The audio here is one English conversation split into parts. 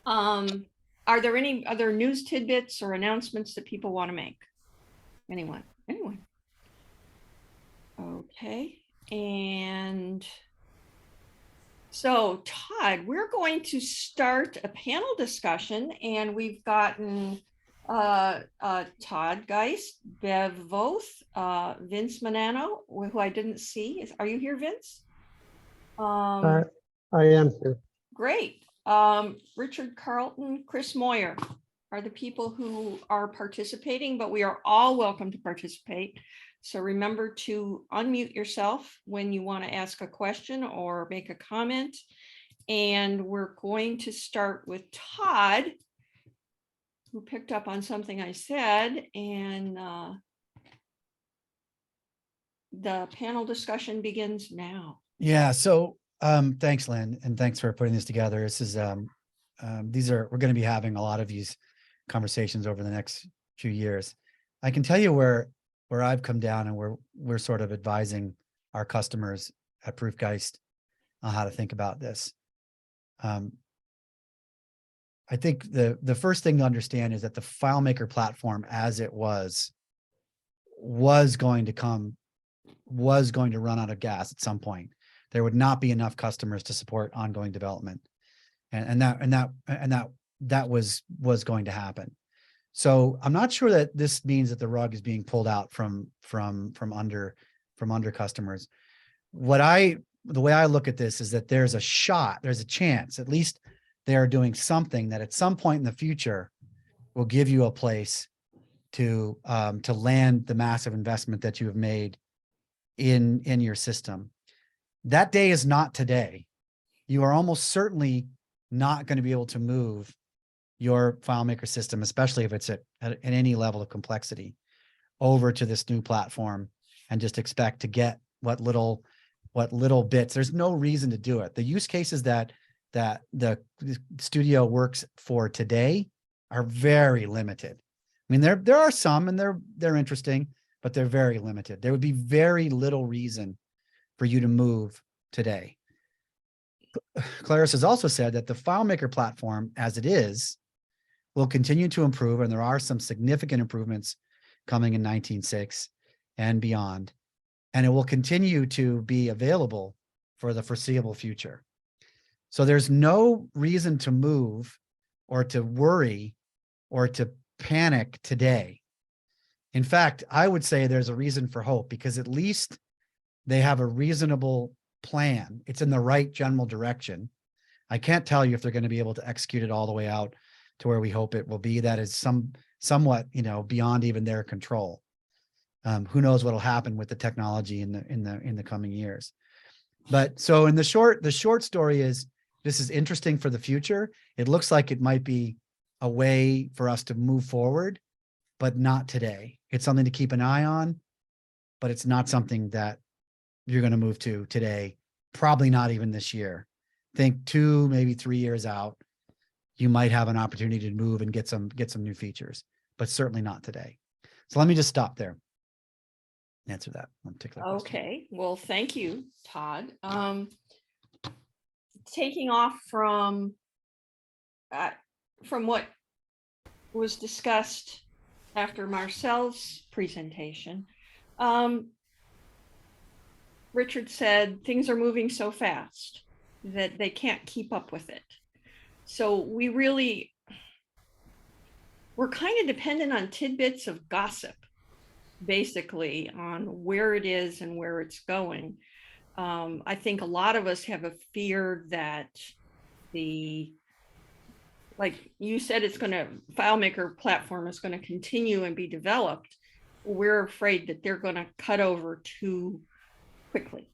Are there any other news tidbits or announcements that people want to make? Anyone? Anyone? Okay. And so, Todd, we're going to start a panel discussion, and we've gotten Todd Geist, Bev Voth, Vince Manano, who I didn't see. Are you here, Vince? I am here. Great. Richard Carlton, Chris Moyer are the people who are participating, but we are all welcome to participate. So remember to unmute yourself when you want to ask a question or make a comment. And we're going to start with Todd, who picked up on something I said, and the panel discussion begins now. Yeah, so thanks, Lynn, and thanks for putting this together. This is we're going to be having a lot of these conversations over the next few years. I can tell you where I've come down and where we're sort of advising our customers at Proofgeist on how to think about this. I think the first thing to understand is that the FileMaker platform, as it was going to run out of gas at some point. There would not be enough customers to support ongoing development, and that was going to happen. So I'm not sure that this means that the rug is being pulled out from under customers. The way I look at this is that there's a chance, at least they are doing something that at some point in the future will give you a place to land the massive investment that you have made in your system. That day is not today. You are almost certainly not going to be able to move your FileMaker system, especially if it's at any level of complexity, over to this new platform and just expect to get what little bits. There's no reason to do it. The use cases that the studio works for today are very limited. I mean, there are some, and they're interesting, but they're very limited. There would be very little reason for you to move today. Claris has also said that the FileMaker platform, as it is, will continue to improve, and there are some significant improvements coming in 19.6 and beyond, and it will continue to be available for the foreseeable future. So there's no reason to move or to worry or to panic today. In fact, I would say there's a reason for hope, because at least they have a reasonable plan. It's in the right general direction. I can't tell you if they're going to be able to execute it all the way out to where we hope it will be. That is somewhat, beyond even their control. Who knows what'll happen with the technology in the coming years. But so in the short story is, this is interesting for the future. It looks like it might be a way for us to move forward, but not today. It's something to keep an eye on, but it's not something that you're going to move to today. Probably not even this year. Think 2, maybe 3 years out, you might have an opportunity to move and get some new features, but certainly not today. So let me just stop there. Answer that one particular question. Okay, well, thank you, Todd. Taking off from what was discussed after Marcel's presentation, Richard said things are moving so fast that they can't keep up with it. So we're kind of dependent on tidbits of gossip, basically, on where it is and where it's going. I think a lot of us have a fear that like you said, FileMaker platform is going to continue and be developed. We're afraid that they're going to cut over too quickly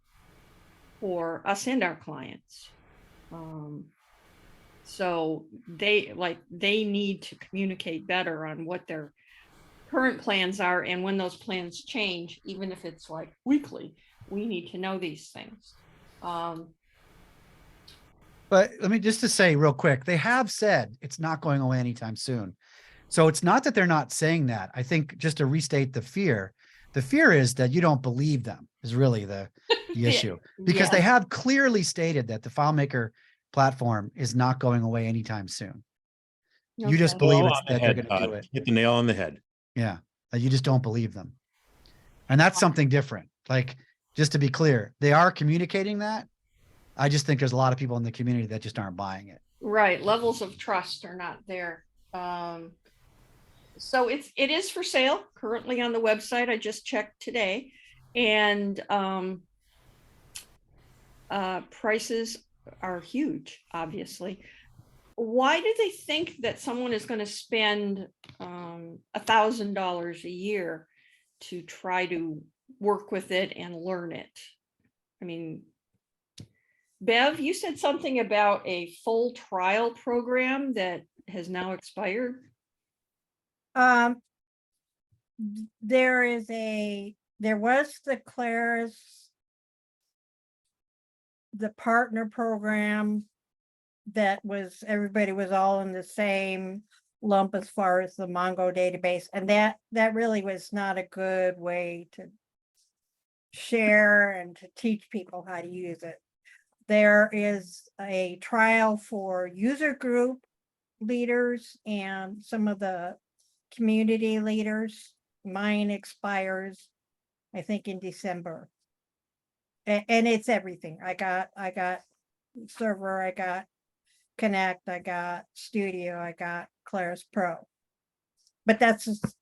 for us and our clients. So they need to communicate better on what their current plans are, and when those plans change, even if it's like weekly, we need to know these things. But let me just to say real quick, they have said it's not going away anytime soon. So it's not that they're not saying that. I think, just to restate the fear is that you don't believe them is really the issue, because they have clearly stated that the FileMaker platform is not going away anytime soon. You just Okay. believe Nail it's on the that they're head, going to do Todd. it. Hit the nail on the head. Yeah. You just don't believe them. And that's something different. Like, just to be clear, they are communicating that. I just think there's a lot of people in the community that just aren't buying it. Right, levels of trust are not there. So it is for sale currently on the website. I just checked today, and prices are huge, obviously. Why do they think that someone is going to spend $1,000 a year to try to work with it and learn it? I mean, Bev, you said something about a full trial program that has now expired. There was the Claris, the partner program that was, everybody was all in the same lump as far as the Mongo database. And that really was not a good way to share and to teach people how to use it. There is a trial for user group leaders and some of the community leaders. Mine expires, I think, in December. And it's everything. I got server, I got Connect, I got Studio, I got Claris Pro. But that's just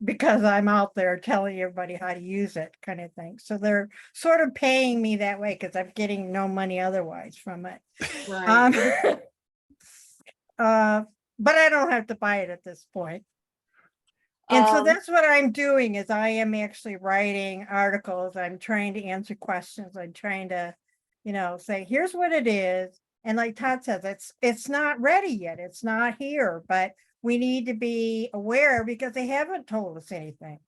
because I'm out there telling everybody how to use it, kind of thing. So they're sort of paying me that way because I'm getting no money otherwise from it. Right. But I don't have to buy it at this point. And so that's what I'm doing, is I am actually writing articles. I'm trying to answer questions. I'm trying to, say, here's what it is. And like Todd says, it's not ready yet. It's not here, but we need to be aware because they haven't told us anything.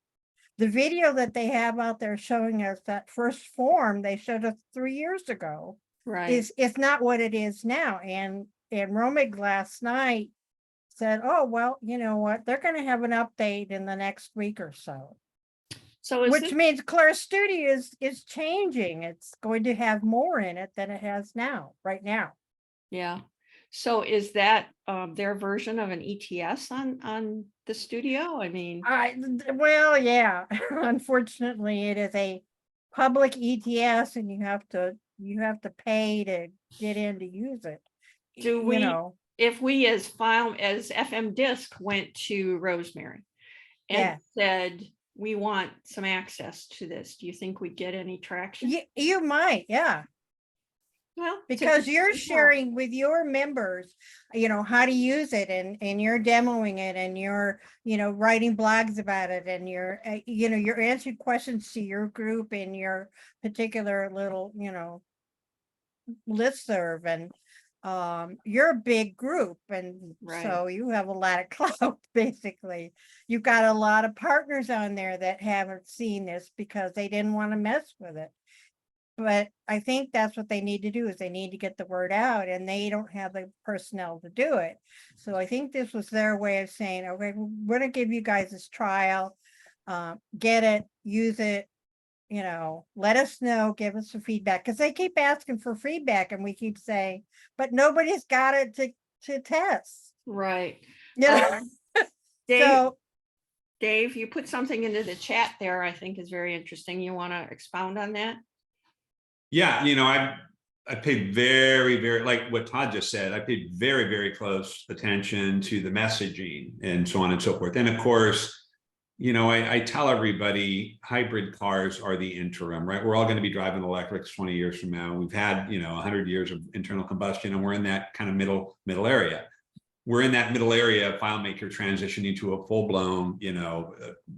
The video that they have out there showing us that first form they showed us 3 years ago Right. is not what it is now. And Romig last night said, oh, well, you know what? They're going to have an update in the next week or so. So Which means Claris Studio is changing. It's going to have more in it than it has now, right now. yeah. So is that their version of an ETS on the Studio? I mean, Well, yeah. Unfortunately, it is a public ETS, and you have to pay to get in to use it. do we, if we as FMDiSC went to Rosemary and said, we want some access to this, do you think we'd get any traction? You might, yeah. Well, Because you're sharing with your members, how to use it, and you're demoing it, and you're, writing blogs about it, and you're answering questions to your group in your particular little, listserv, and you're a big group, and so you have a lot of clout. Basically, you've got a lot of partners on there that haven't seen this because they didn't want to mess with it. But I think that's what they need to do, is they need to get the word out, and they don't have the personnel to do it. So I think this was their way of saying, okay, we're going to give you guys this trial, get it, use it, let us know, give us some feedback, because they keep asking for feedback, and we keep saying, but nobody's got it to test. Right. Dave, you put something into the chat there I think is very interesting. You want to expound on that? Yeah, I paid very, very, like what Todd just said, I paid very, very close attention to the messaging and so on and so forth. And of course, I tell everybody hybrid cars are the interim, right? We're all going to be driving electrics 20 years from now. We've had, 100 years of internal combustion, and we're in that kind of middle area. We're in that middle area of FileMaker transitioning to a full-blown,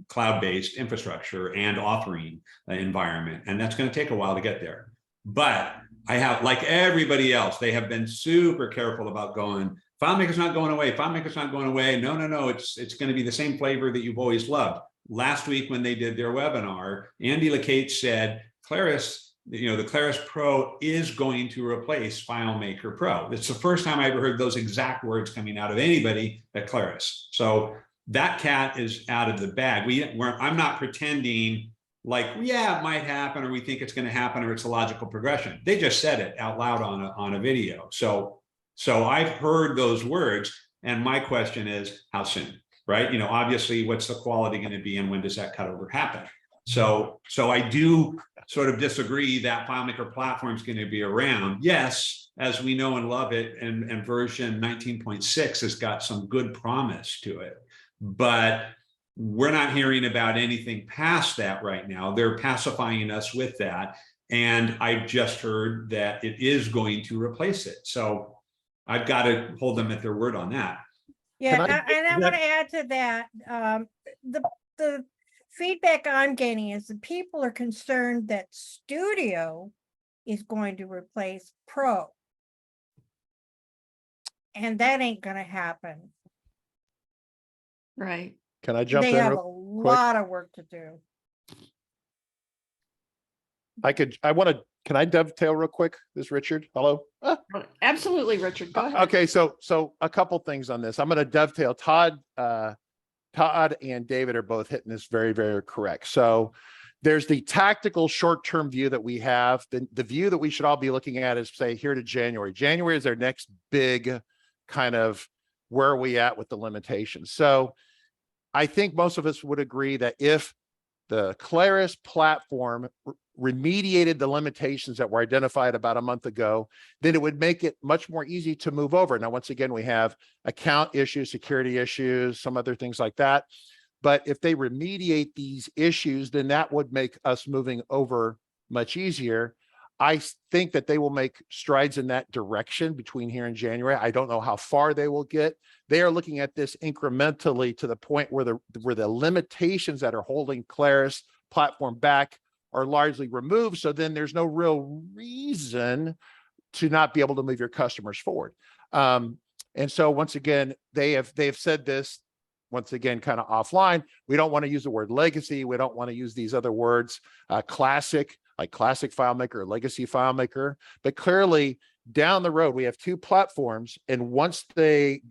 cloud-based infrastructure and authoring environment. And that's going to take a while to get there. But I have, like everybody else, they have been super careful about going, FileMaker's not going away. FileMaker's not going away. No. It's going to be the same flavor that you've always loved. Last week when they did their webinar, Andy LeCate said, Claris, the Claris Pro is going to replace FileMaker Pro. It's the first time I ever heard those exact words coming out of anybody at Claris. So that cat is out of the bag. I'm not pretending like, yeah, it might happen, or we think it's going to happen, or it's a logical progression. They just said it out loud on a video. So I've heard those words, And my question is, how soon, right? You know, obviously, what's the quality going to be and when does that cutover happen? So I do sort of disagree that FileMaker platform is going to be around. Yes, as we know and love it, and version 19.6 has got some good promise to it, but we're not hearing about anything past that right now. They're pacifying us with that. And I just heard that it is going to replace it. So I've got to hold them at their word on that. Yeah, I- and I want to add to that, the feedback I'm getting is that people are concerned that Studio is going to replace Pro. And that ain't gonna happen. Right. Can I jump They in? have a real quick? lot of work to do. Can I dovetail real quick? This Richard, hello? Absolutely, Richard. Go ahead. Okay, so a couple things on this. I'm going to dovetail. Todd and David are both hitting this very, very correct. So there's the tactical short-term view that we have. The view that we should all be looking at is, say, here to January. January is our next big kind of where are we at with the limitations. So I think most of us would agree that if the Claris platform remediated the limitations that were identified about a month ago, then it would make it much more easy to move over. Now, once again, we have account issues, security issues, some other things like that. But if they remediate these issues, then that would make us moving over much easier. I think that they will make strides in that direction between here and January. I don't know how far they will get. They are looking at this incrementally to the point where the limitations that are holding Claris platform back are largely removed. So then there's no real reason to not be able to move your customers forward. And so once again, they have said this, once again, kind of offline. We don't want to use the word legacy. We don't want to use these other words, classic, like classic FileMaker or legacy FileMaker. But clearly down the road, we have two platforms. And once they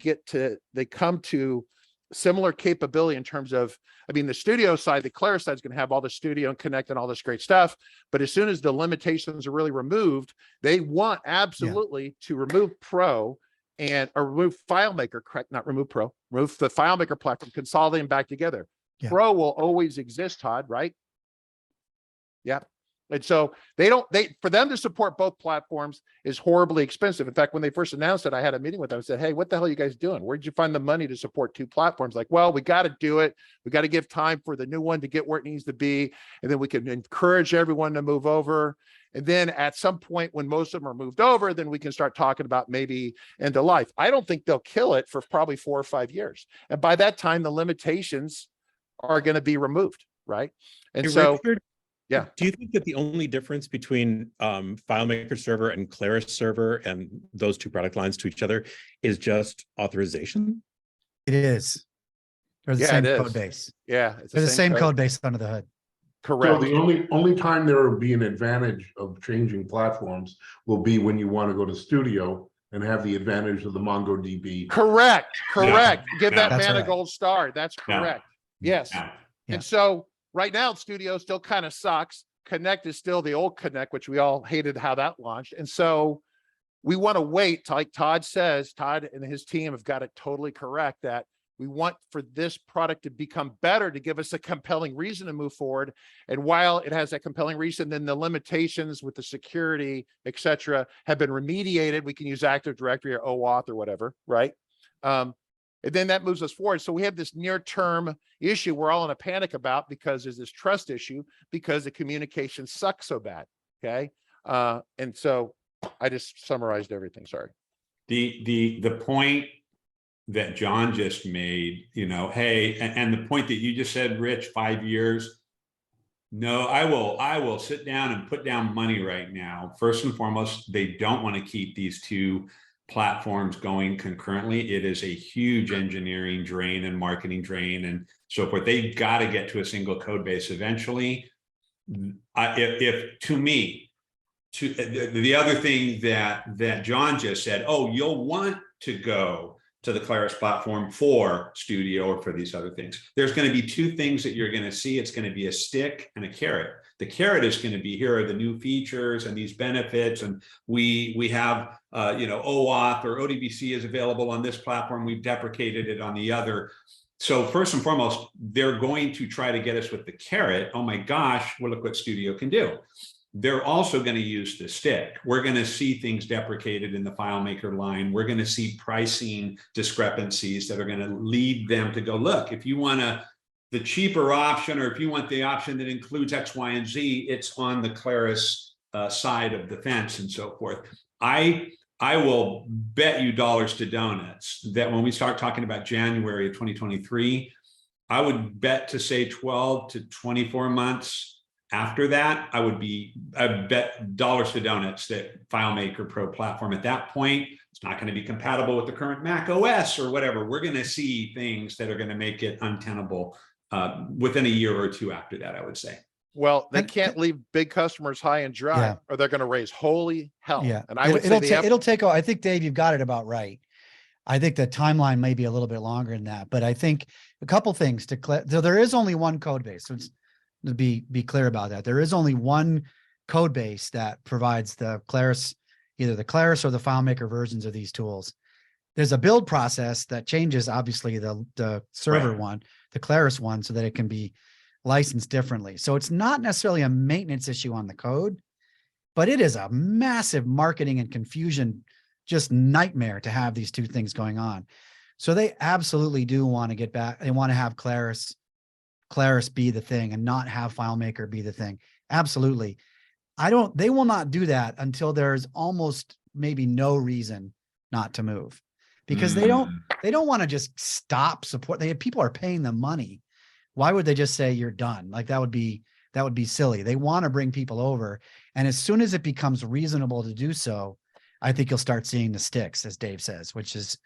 come to similar capability in terms of, I mean, the Studio side, the Claris side is going to have all the Studio and Connect and all this great stuff. But as soon as the limitations are really removed, they want absolutely to remove Pro or remove FileMaker, correct? Not remove Pro, remove the FileMaker platform, consolidate them back together. Yeah. Pro will always exist, Todd, right? Yeah. And so for them to support both platforms is horribly expensive. In fact, when they first announced it, I had a meeting with them and said, hey, what the hell are you guys doing? Where'd you find the money to support two platforms? Like, well, we got to do it. We got to give time for the new one to get where it needs to be. And then we can encourage everyone to move over. And then at some point when most of them are moved over, then we can start talking about maybe end of life. I don't think they'll kill it for probably 4 or 5 years. And by that time, the limitations are going to be removed, right? And Hey, so, Richard, yeah. do you think that the only difference between FileMaker server and Claris server and those two product lines to each other is just authorization? It is. They're the Yeah, same it code is. base. Yeah. It's They're the same code base under the hood. Correct. So the only time there will be an advantage of changing platforms will be when you want to go to Studio and have the advantage of the MongoDB. Correct. Give Yeah. that That's man a right. gold star. That's Yeah. correct. Yes. Yeah. Yeah. And so right now, Studio still kind of sucks. Connect is still the old Connect, which we all hated how that launched. And so we want to wait, like Todd says, Todd and his team have got it totally correct, that we want for this product to become better, to give us a compelling reason to move forward. And while it has that compelling reason, then the limitations with the security, et cetera, have been remediated. We can use Active Directory or OAuth or whatever, right? And then that moves us forward. So we have this near-term issue we're all in a panic about because there's this trust issue because the communication sucks so bad, okay? And so I just summarized everything, sorry. The point that John just made, hey, and the point that you just said, Rich, 5 years. No, I will sit down and put down money right now. First and foremost, they don't want to keep these two platforms going concurrently. It is a huge engineering drain and marketing drain and so forth. They've got to get to a single code base eventually. The other thing that John just said, oh, you'll want to go to the Claris platform for Studio or for these other things. There's going to be two things that you're going to see. It's going to be a stick and a carrot. The carrot is going to be, here are the new features and these benefits, and we have OAuth or ODBC is available on this platform. We've deprecated it on the other. So first and foremost, they're going to try to get us with the carrot. Oh my gosh, well, look what Studio can do. They're also going to use the stick. We're going to see things deprecated in the FileMaker line. We're going to see pricing discrepancies that are going to lead them to go, look, if you want the cheaper option, or if you want the option that includes X, Y, and Z, it's on the Claris side of the fence and so forth. I will bet you dollars to donuts that when we start talking about January of 2023, I would bet to say 12 to 24 months after that, I bet dollars to donuts that FileMaker Pro platform at that point, it's not going to be compatible with the current Mac OS or whatever. We're going to see things that are going to make it untenable within a year or two after that, I would say. Well, they can't leave big customers high and dry, Yeah. or they're going to raise holy hell. Yeah. And I would say it'll take, I think, Dave, you've got it about right. I think the timeline may be a little bit longer than that, but I think a couple things so there is only one code base. So it's, to be clear about that. There is only one code base that provides the Claris, either the Claris or the FileMaker versions of these tools. There's a build process that changes, obviously, the server Right. one, the Claris one, so that it can be licensed differently. So it's not necessarily a maintenance issue on the code, but it is a massive marketing and confusion, just nightmare to have these two things going on. So they absolutely do want to get back. They want to have Claris be the thing and not have FileMaker be the thing. Absolutely. They will not do that until there's almost maybe no reason not to move, because they don't want to just stop support. People are paying them money. Why would they just say you're done? Like that would be silly. They want to bring people over. And as soon as it becomes reasonable to do so, I think you'll start seeing the sticks, as Dave says, which is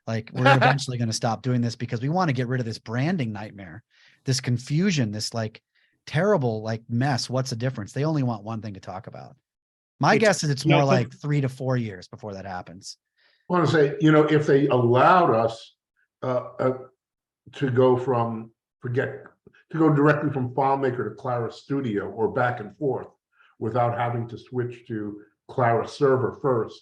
like, we're eventually going to stop doing this because we want to get rid of this branding nightmare, this confusion, this like terrible like mess. What's the difference? They only want one thing to talk about. My guess is it's more like 3 to 4 years before that happens. I want to say, if they allowed us to go directly from FileMaker to Claris Studio or back and forth without having to switch to Claris server first,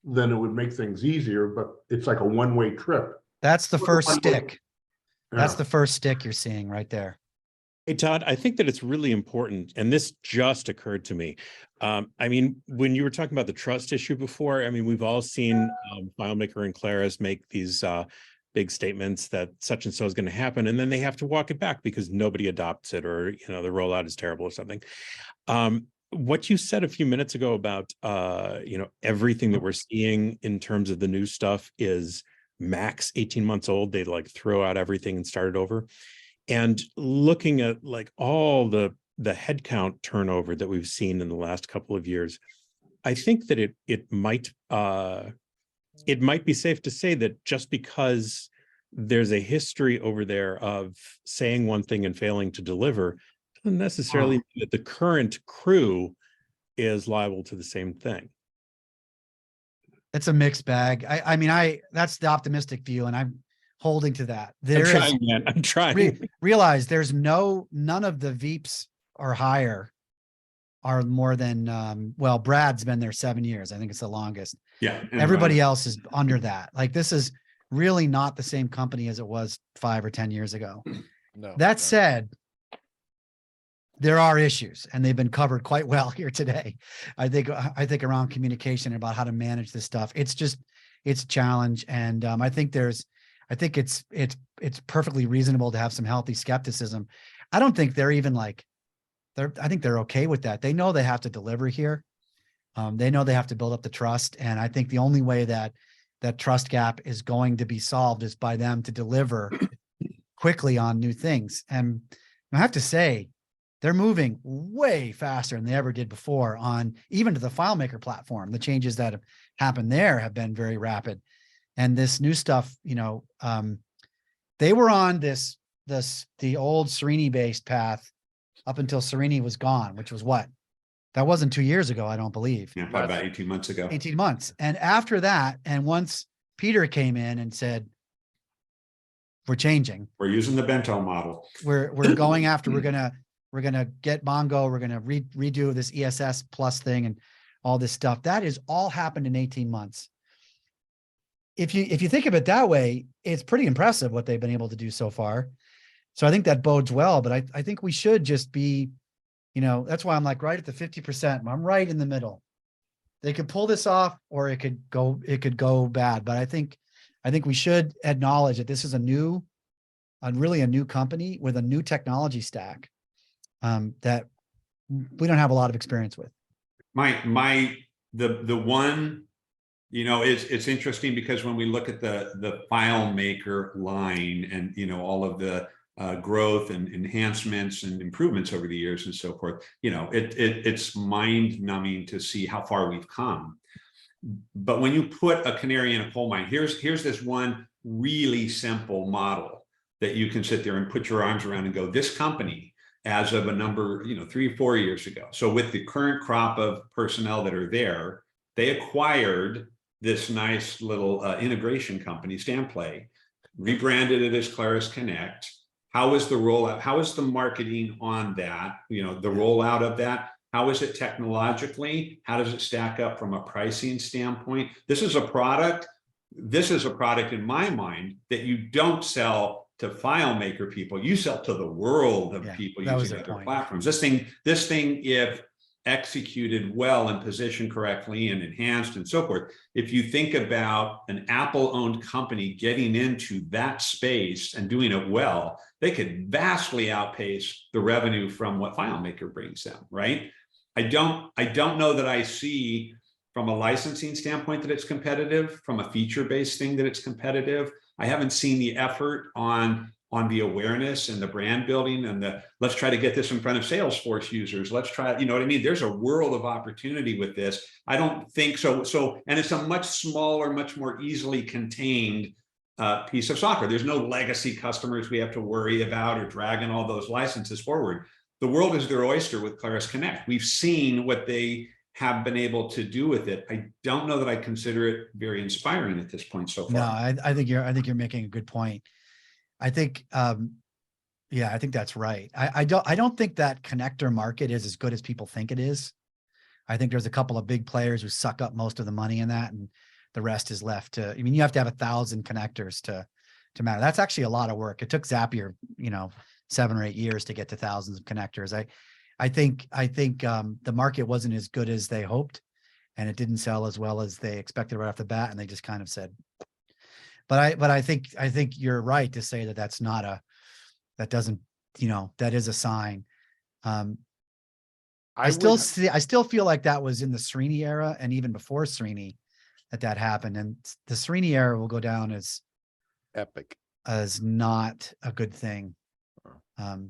then it would make things easier, but it's like a one-way trip. That's the first stick. That's Yeah. the first stick you're seeing right there. Hey, Todd, I think that it's really important, and this just occurred to me. I mean, when you were talking about the trust issue before, I mean, we've all seen FileMaker and Claris make these big statements that such and so is going to happen, and then they have to walk it back because nobody adopts it, or the rollout is terrible or something. What you said a few minutes ago about everything that we're seeing in terms of the new stuff is max 18 months old. They like throw out everything and start it over. And looking at like all the headcount turnover that we've seen in the last couple of years, I think that it might be safe to say that just because there's a history over there of saying one thing and failing to deliver, doesn't necessarily mean that the current crew is liable to the same thing. It's a mixed bag. I mean, that's the optimistic view, and I'm holding to that. I'm trying. Realize there's none of the VEEPs or higher are more than, Brad's been there 7 years. I think it's the longest. Yeah. Everybody else is under that. Like, this is really not the same company as it was 5 or 10 years ago. No. That said, there are issues, and they've been covered quite well here today. I think around communication about how to manage this stuff. It's a challenge. And I think it's perfectly reasonable to have some healthy skepticism. I don't think they're even like, I think they're okay with that. They know they have to deliver here. They know they have to build up the trust. And I think the only way that trust gap is going to be solved is by them to deliver quickly on new things. And I have to say, they're moving way faster than they ever did before on even to the FileMaker platform. The changes that have happened there have been very rapid. And this new stuff, they were on the old Serini based path up until Serini was gone, which was what? That wasn't 2 years ago, I don't believe. Yeah, probably about 18 months ago. 18 months. And after that, and once Peter came in and said, we're changing. We're using the bento model. We're going after, we're gonna get Mongo, we're gonna redo this ESS plus thing and all this stuff. That is all happened in 18 months. If you think of it that way, it's pretty impressive what they've been able to do so far. So I think that bodes well, but I think we should just be, that's why I'm like right at the 50%. I'm right in the middle. They could pull this off or it could go bad. But I think we should acknowledge that this is really a new company with a new technology stack that we don't have a lot of experience with. The one, it's interesting because when we look at the FileMaker line and, all of the growth and enhancements and improvements over the years and so forth, it's mind numbing to see how far we've come. But when you put a canary in a coal mine, here's this one really simple model that you can sit there and put your arms around and go, this company, as of a number, 3 or 4 years ago. So with the current crop of personnel that are there, they acquired this nice little integration company, Stamplay, rebranded it as Claris Connect. How is the rollout? How is the marketing on that? The rollout of that? How is it technologically? How does it stack up from a pricing standpoint? This is a product in my mind that you don't sell to FileMaker people. You sell to the world of people using other platforms. This thing, if executed well and positioned correctly and enhanced and so forth, if you think about an Apple-owned company getting into that space and doing it well, they could vastly outpace the revenue from what FileMaker brings them, right? I don't know that I see from a licensing standpoint that it's competitive, from a feature-based thing that it's competitive. I haven't seen the effort on the awareness and the brand building and let's try to get this in front of Salesforce users. Let's try, you know what I mean? There's a world of opportunity with this. I don't think so. And it's a much smaller, much more easily contained piece of software. There's no legacy customers we have to worry about or dragging all those licenses forward. The world is their oyster with Claris Connect. We've seen what they have been able to do with it. I don't know that I consider it very inspiring at this point so far. No, I think you're making a good point. I think, I think that's right. I don't think that connector market is as good as people think it is. I think there's a couple of big players who suck up most of the money in that, and the rest is left to. You have to have 1,000 connectors to matter. That's actually a lot of work. It took Zapier, 7 or 8 years to get to thousands of connectors. I think the market wasn't as good as they hoped, and it didn't sell as well as they expected right off the bat, and they just kind of said. But I think you're right to say that that's not that is a sign. I still feel like that was in the Srini era and even before Srini that happened, and the Srini era will go down as epic, as not a good thing.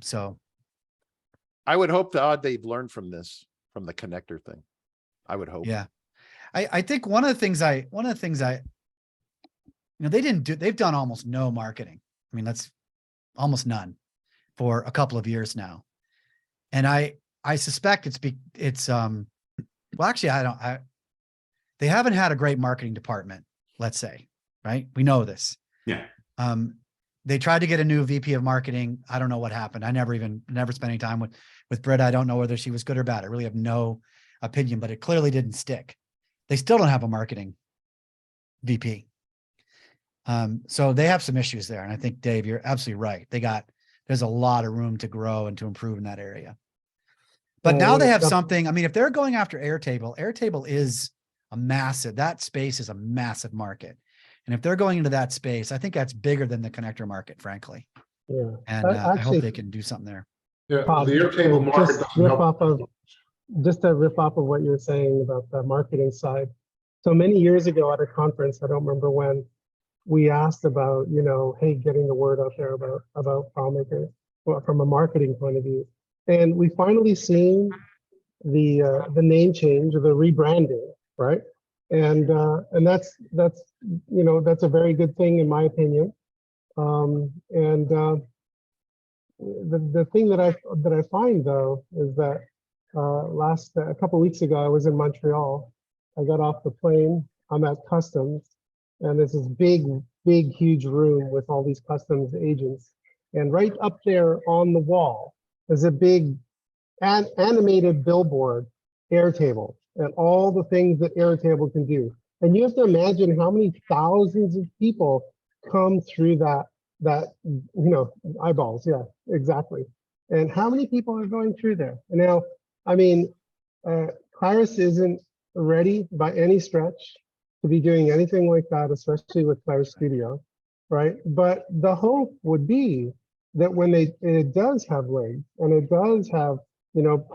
So I would hope they've learned from this, from the connector thing. I would hope. Yeah. I think one of the things they've done almost no marketing. I mean, that's almost none for a couple of years now. And I suspect they haven't had a great marketing department, let's say, right? We know this. Yeah. They tried to get a new VP of marketing. I don't know what happened. I never spent any time with Britt. I don't know whether she was good or bad. I really have no opinion, but it clearly didn't stick. They still don't have a marketing VP. So they have some issues there. And I think, Dave, you're absolutely right. There's a lot of room to grow and to improve in that area. But now they have something. I mean, if they're going after Airtable is that space is a massive market. And if they're going into that space, I think that's bigger than the connector market, frankly. Yeah. And I hope they can do something there. Yeah, the Airtable market doesn't help. Just to riff off of what you're saying about the marketing side. So many years ago at a conference, I don't remember when, we asked about, hey, getting the word out there about FileMaker from a marketing point of view. And we finally seen the name change or the rebranding, right? And that's a very good thing in my opinion. The thing that I find though is that a couple of weeks ago I was in Montreal. I got off the plane. I'm at customs, And there's this big, huge room with all these customs agents. And right up there on the wall is a big animated billboard, Airtable, and all the things that Airtable can do. And you have to imagine how many thousands of people come through that eyeballs. Yeah, exactly. And how many people are going through there? And now, I mean, Claris isn't ready by any stretch to be doing anything like that, especially with Claris Studio, right? But the hope would be that when it does have legs and it does have,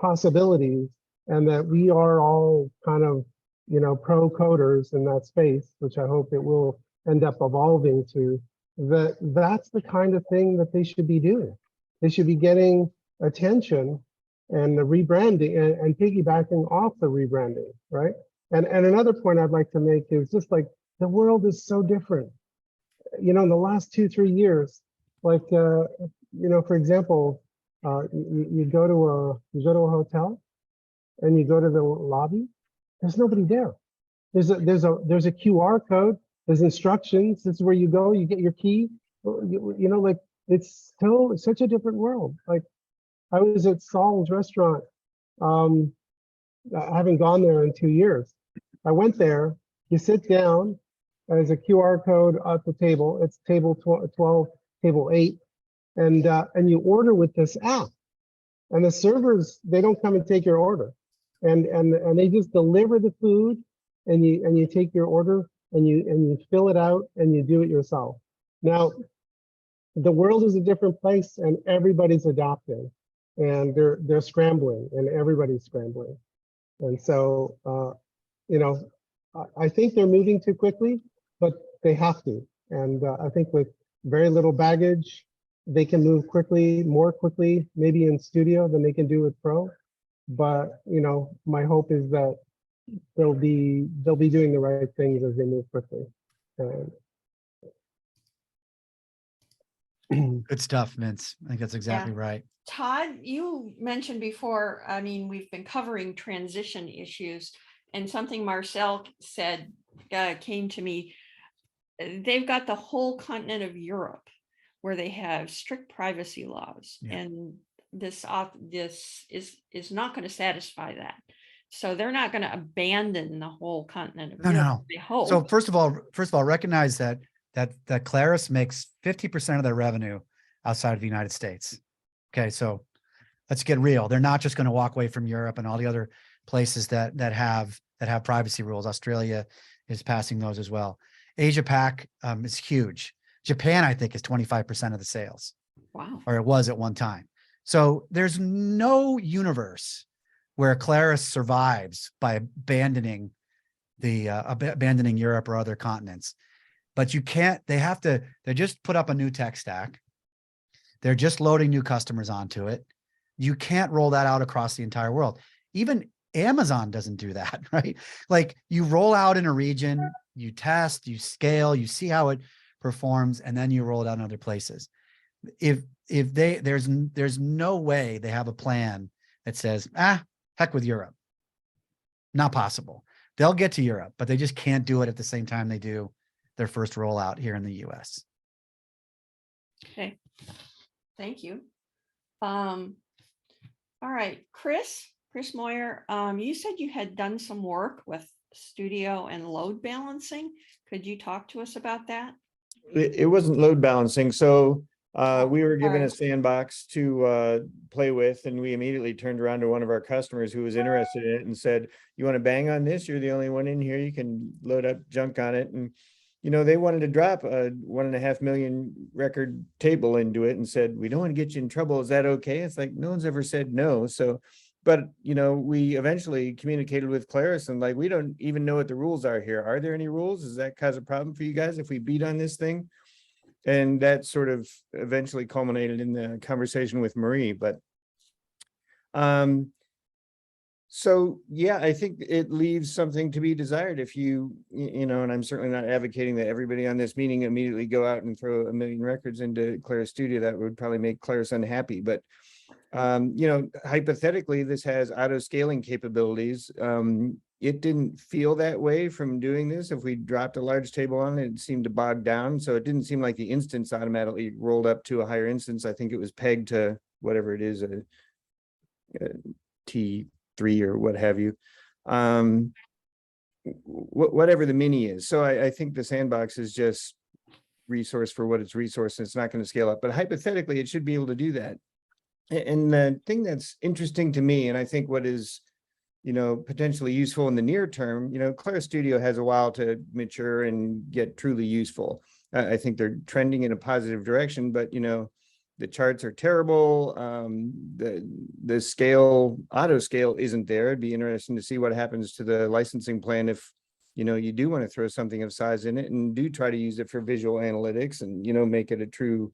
possibilities, and that we are all kind of, pro coders in that space, which I hope it will end up evolving to, that's the kind of thing that they should be doing. They should be getting attention and the rebranding and piggybacking off the rebranding, right? And another point I'd like to make is just like the world is so different. In the last 2-3 years, like for example, you go to a hotel and you go to the lobby, there's nobody there. There's a QR code, there's instructions, this is where you go, you get your key. Like it's still such a different world. Like I was at Saul's restaurant, I haven't gone there in 2 years. I went there, you sit down, there's a QR code at the table, it's table 12, table 8, and you order with this app. And the servers, they don't come and take your order. And they just deliver the food, and you take your order and you fill it out and you do it yourself. Now, the world is a different place and everybody's adapting, and they're scrambling, and everybody's scrambling. And so, I think they're moving too quickly, but they have to. And I think with very little baggage, they can move quickly, more quickly, maybe in studio than they can do with Pro. But my hope is that they'll be doing the right things as they move quickly. Good stuff, Vince. I think that's exactly right. Todd, you mentioned before, I mean, we've been covering transition issues, and something Marcel said came to me. They've got the whole continent of Europe where they have strict privacy laws, and this is not going to satisfy that. So they're not going to abandon the whole continent of Europe. No. They hope. So first of all, recognize that Claris makes 50% of their revenue outside of the United States. Okay, so let's get real. They're not just going to walk away from Europe and all the other places that have privacy rules. Australia is passing those as well. Asia Pac is huge. Japan, I think, is 25% of the sales. Wow. Or it was at one time. So there's no universe where Claris survives by abandoning Europe or other continents. But you can't, they just put up a new tech stack. They're just loading new customers onto it. You can't roll that out across the entire world. Even Amazon doesn't do that, right? Like you roll out in a region, you test, you scale, you see how it performs, and then you roll it out in other places. There's no way they have a plan that says, heck with Europe. Not possible. They'll get to Europe, but they just can't do it at the same time they do their first rollout here in the US. Okay. Thank you. All right, Chris Moyer, you said you had done some work with Studio and load balancing. Could you talk to us about that? It wasn't load balancing. So we were given a sandbox to play with, and we immediately turned around to one of our customers who was interested in it and said, you want to bang on this? You're the only one in here. You can load up junk on it. And, they wanted to drop a 1.5 million record table into it and said, we don't want to get you in trouble. Is that okay? It's like, no one's ever said no. So, but, we eventually communicated with Claris and like, we don't even know what the rules are here. Are there any rules? Does that cause a problem for you guys if we beat on this thing? And that sort of eventually culminated in the conversation with Moré. But so, yeah, I think it leaves something to be desired if and I'm certainly not advocating that everybody on this meeting immediately go out and throw 1 million records into Claris Studio. That would probably make Claris unhappy. But, hypothetically, this has auto scaling capabilities. it didn't feel that way from doing this. If we dropped a large table on it, it seemed to bog down. So it didn't seem like the instance automatically rolled up to a higher instance. I think it was pegged to whatever it is, a T3 or what have you. Whatever the mini is. So I think the sandbox is just resource for what it's resource, and it's not going to scale up. But hypothetically, it should be able to do that. And the thing that's interesting to me, and I think what is, potentially useful in the near term, Claris Studio has a while to mature and get truly useful. I think they're trending in a positive direction, but the charts are terrible. The scale, auto scale isn't there. It'd be interesting to see what happens to the licensing plan if, you do want to throw something of size in it and do try to use it for visual analytics and, make it a true,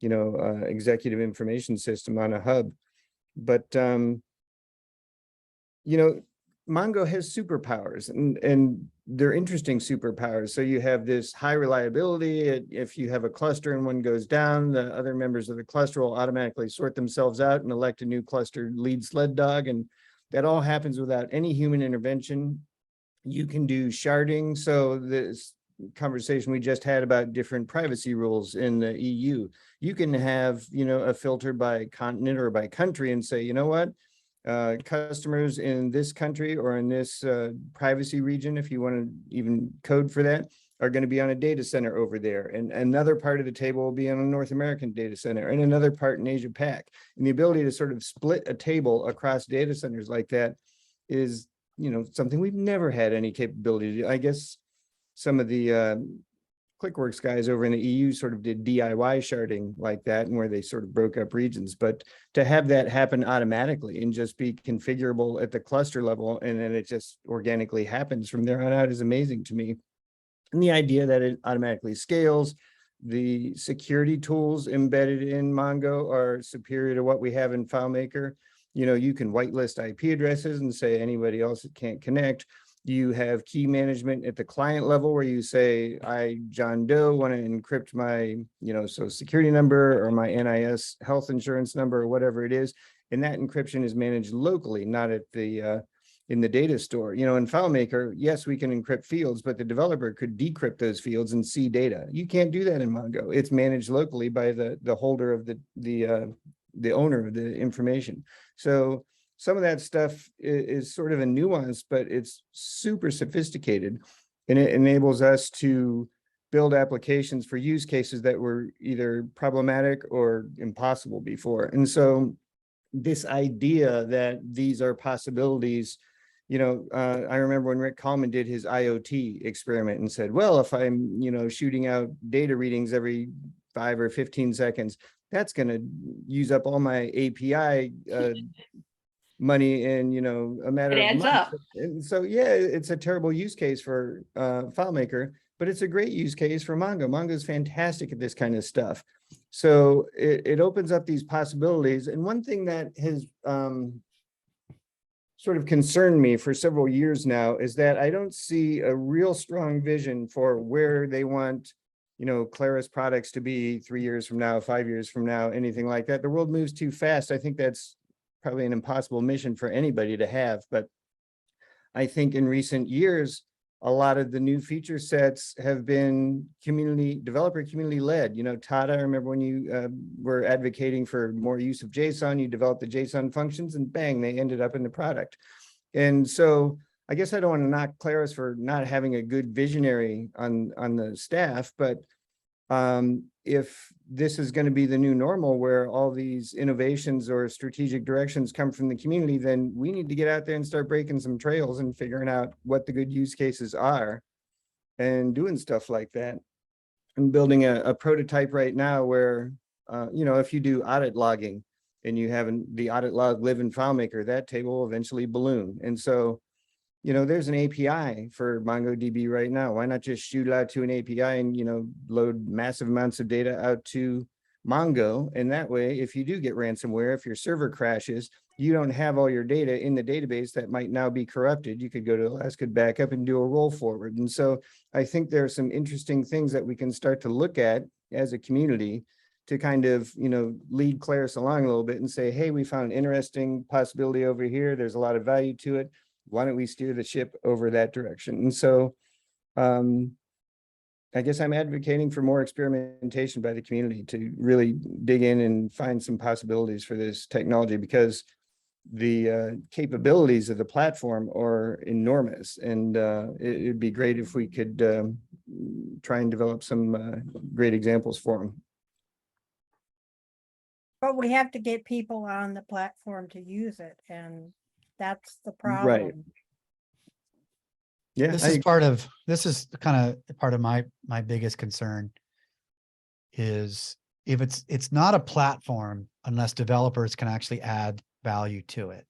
executive information system on a hub. But, Mongo has superpowers and they're interesting superpowers. So you have this high reliability. If you have a cluster and one goes down, the other members of the cluster will automatically sort themselves out and elect a new cluster lead sled dog. And that all happens without any human intervention. You can do sharding. So this conversation we just had about different privacy rules in the EU, you can have, a filter by continent or by country and say, what? Customers in this country or in this privacy region, if you want to even code for that, are going to be on a data center over there. And another part of the table will be on a North American data center and another part in Asia Pac. And the ability to sort of split a table across data centers like that is, something we've never had any capability to do. I guess some of the ClickWorks guys over in the EU sort of did DIY sharding like that, and where they sort of broke up regions. But to have that happen automatically and just be configurable at the cluster level, and then it just organically happens from there on out is amazing to me. And the idea that it automatically scales, the security tools embedded in Mongo are superior to what we have in FileMaker. You can whitelist IP addresses and say anybody else that can't connect. You have key management at the client level where you say, I, John Doe, want to encrypt my, social security number or my NIS health insurance number or whatever it is. And that encryption is managed locally, not at the, in the data store. In FileMaker, yes, we can encrypt fields, but the developer could decrypt those fields and see data. You can't do that in Mongo. It's managed locally by the holder of the owner of the information. So some of that stuff is sort of a nuance, but it's super sophisticated, and it enables us to build applications for use cases that were either problematic or impossible before. And so this idea that these are possibilities, I remember when Rick Kallman did his IoT experiment and said, well, if I'm, shooting out data readings every 5 or 15 seconds, that's going to use up all my API money in a matter It of adds months. up. And so it's a terrible use case for FileMaker, but it's a great use case for Mongo. Mongo is fantastic at this kind of stuff. So it opens up these possibilities. And one thing that has sort of concerned me for several years now is that I don't see a real strong vision for where they want Claris products to be 3 years from now, 5 years from now, anything like that. The world moves too fast. I think that's probably an impossible mission for anybody to have. But I think in recent years, a lot of the new feature sets have been developer community led. Todd, I remember when you were advocating for more use of JSON, you developed the JSON functions and bang, they ended up in the product. And so I guess I don't want to knock Claris for not having a good visionary on the staff, but if this is going to be the new normal where all these innovations or strategic directions come from the community, then we need to get out there and start breaking some trails and figuring out what the good use cases are and doing stuff like that. I'm building a prototype right now where, if you do audit logging and you have the audit log live in FileMaker, that table will eventually balloon. And so there's an API for MongoDB right now. Why not just shoot it out to an API and, load massive amounts of data out to Mongo? And that way, if you do get ransomware, if your server crashes, you don't have all your data in the database that might now be corrupted. You could go to Alaska Backup and do a roll forward. And so I think there are some interesting things that we can start to look at as a community to kind of, lead Claris along a little bit and say, hey, we found an interesting possibility over here. There's a lot of value to it. why don't we steer the ship over that direction? And so I guess I'm advocating for more experimentation by the community to really dig in and find some possibilities for this technology, because the capabilities of the platform are enormous, and it'd be great if we could try and develop some great examples for them. But we have to get people on the platform to use it, and that's the Right. problem. Yeah, This is kind of part of my biggest concern is if it's not a platform unless developers can actually add value to it.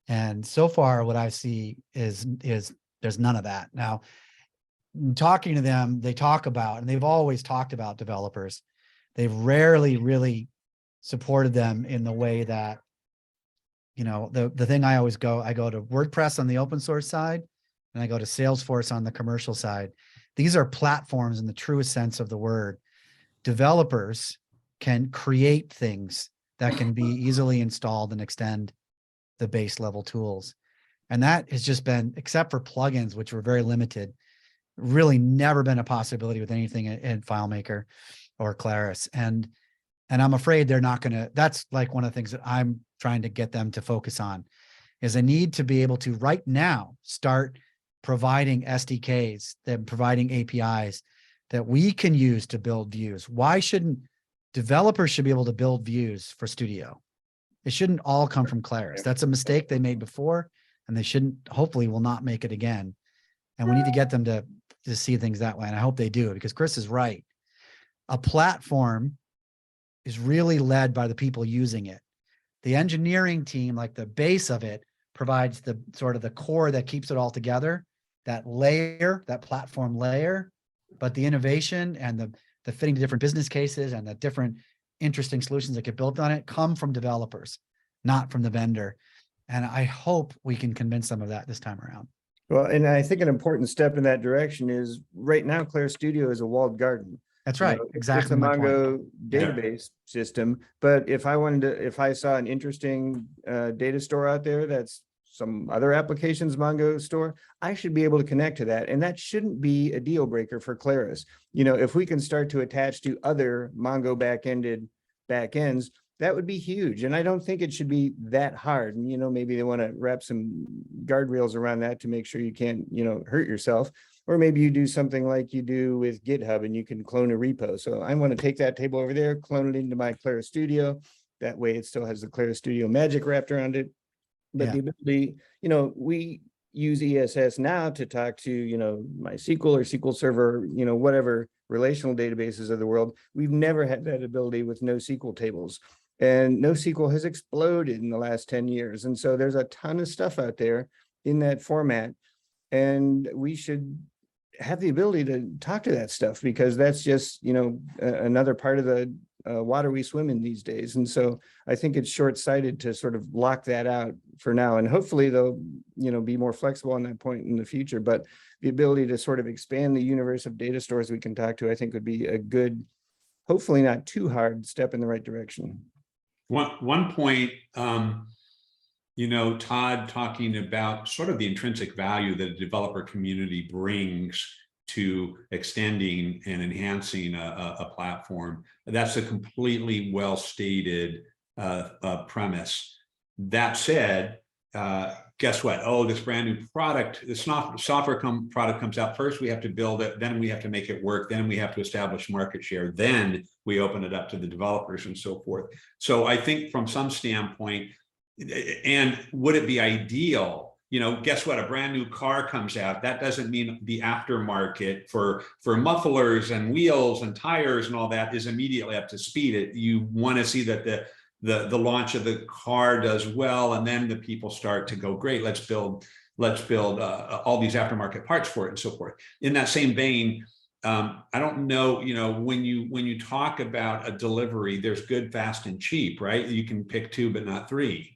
And so far what I see is there's none of that. Now, talking to them, they talk about, and they've always talked about developers. They've rarely really supported them in the way that, you know, the thing I go to WordPress on the open source side, and I go to Salesforce on the commercial side. These are platforms in the truest sense of the word. Developers can create things that can be easily installed and extend the base level tools. And that has just been, except for plugins, which were very limited, really never been a possibility with anything in FileMaker or Claris. And I'm afraid they're not going to, that's like one of the things that I'm trying to get them to focus on, is a need to be able to right now start providing SDKs, that providing APIs that we can use to build views. Why shouldn't developers should be able to build views for Studio? It shouldn't all come from Claris. That's a mistake they made before, and they shouldn't, hopefully will not make it again. And we need to get them to see things that way. And I hope they do, because Chris is right. A platform is really led by the people using it. The engineering team, like the base of it, provides the sort of the core that keeps it all together, that layer, that platform layer. But the innovation and the fitting to different business cases and the different interesting solutions that get built on it come from developers, not from the vendor. And I hope we can convince them of that this time around. Well, and I think an important step in that direction is right now, Claris Studio is a walled garden. That's You right. know, Exactly. It's a my point. Mongo database system, but if I saw an interesting data store out there that's some other applications Mongo store, I should be able to connect to that. And that shouldn't be a deal breaker for Claris. You know, if we can start to attach to other Mongo backends, that would be huge. And I don't think it should be that hard. And, you know, maybe they want to wrap some guardrails around that to make sure you can't, you know, hurt yourself. Or maybe you do something like you do with GitHub and you can clone a repo. So I want to take that table over there, clone it into my Claris Studio. That way it still has the Claris Studio magic wrapped around it. But the ability, you know, we use ESS now to talk to, you know, MySQL or SQL Server, you know, whatever relational databases of the world. We've never had that ability with NoSQL tables. And NoSQL has exploded in the last 10 years. And so there's a ton of stuff out there in that format. And we should have the ability to talk to that stuff, because that's just, you know, another part of the water we swim in these days. And so I think it's short-sighted to sort of lock that out for now. And hopefully they'll, you know, be more flexible on that point in the future. But the ability to sort of expand the universe of data stores we can talk to, I think would be a good, hopefully not too hard step in the right direction. One point, you know, Todd talking about sort of the intrinsic value that a developer community brings to extending and enhancing a platform. That's a completely well-stated premise. That said, guess what? Oh, this brand new product, this software product comes out first, we have to build it, then we have to make it work, then we have to establish market share, then we open it up to the developers and so forth. So I think from some standpoint, and would it be ideal? You know, guess what? A brand new car comes out. That doesn't mean the aftermarket for mufflers and wheels and tires and all that is immediately up to speed. You want to see that the launch of the car does well, and then the people start to go, great, let's build all these aftermarket parts for it and so forth. In that same vein, I don't know, you know, when you talk about a delivery, there's good, fast, and cheap, right? You can pick two, but not three.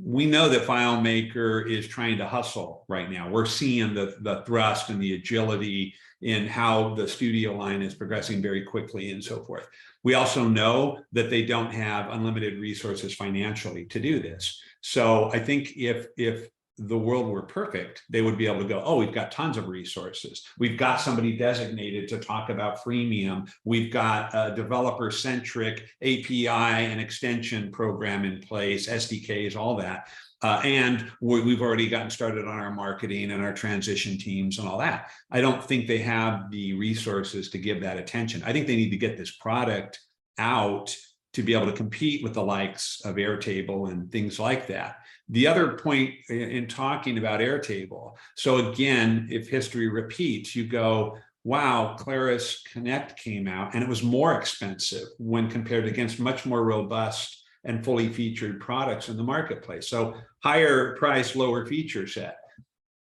We know that FileMaker is trying to hustle right now. We're seeing the thrust and the agility in how the Studio line is progressing very quickly and so forth. We also know that they don't have unlimited resources financially to do this. So I think if the world were perfect, they would be able to go, oh, we've got tons of resources. We've got somebody designated to talk about freemium. We've got a developer-centric API and extension program in place, SDKs, all that. And we've already gotten started on our marketing and our transition teams and all that. I don't think they have the resources to give that attention. I think they need to get this product out to be able to compete with the likes of Airtable and things like that. The other point in talking about Airtable, so again, if history repeats, you go, wow, Claris Connect came out and it was more expensive when compared against much more robust and fully featured products in the marketplace. So higher price, lower feature set.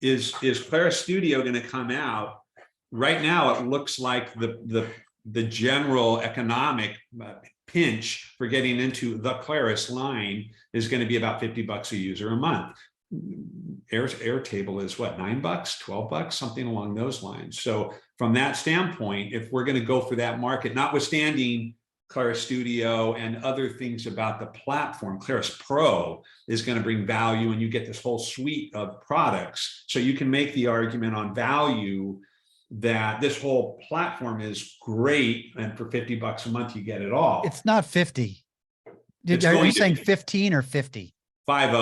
Is Claris Studio going to come out? Right now, it looks like the general economic pinch for getting into the Claris line is going to be about $50 a user a month. Airtable is what, $9, $12, something along those lines. So from that standpoint, if we're going to go for that market, notwithstanding Claris Studio and other things about the platform, Claris Pro is going to bring value, and you get this whole suite of products. So you can make the argument on value that this whole platform is great, and for $50 a month you get it all. It's not 50. It's Are going you to saying be 15 or 50? 50.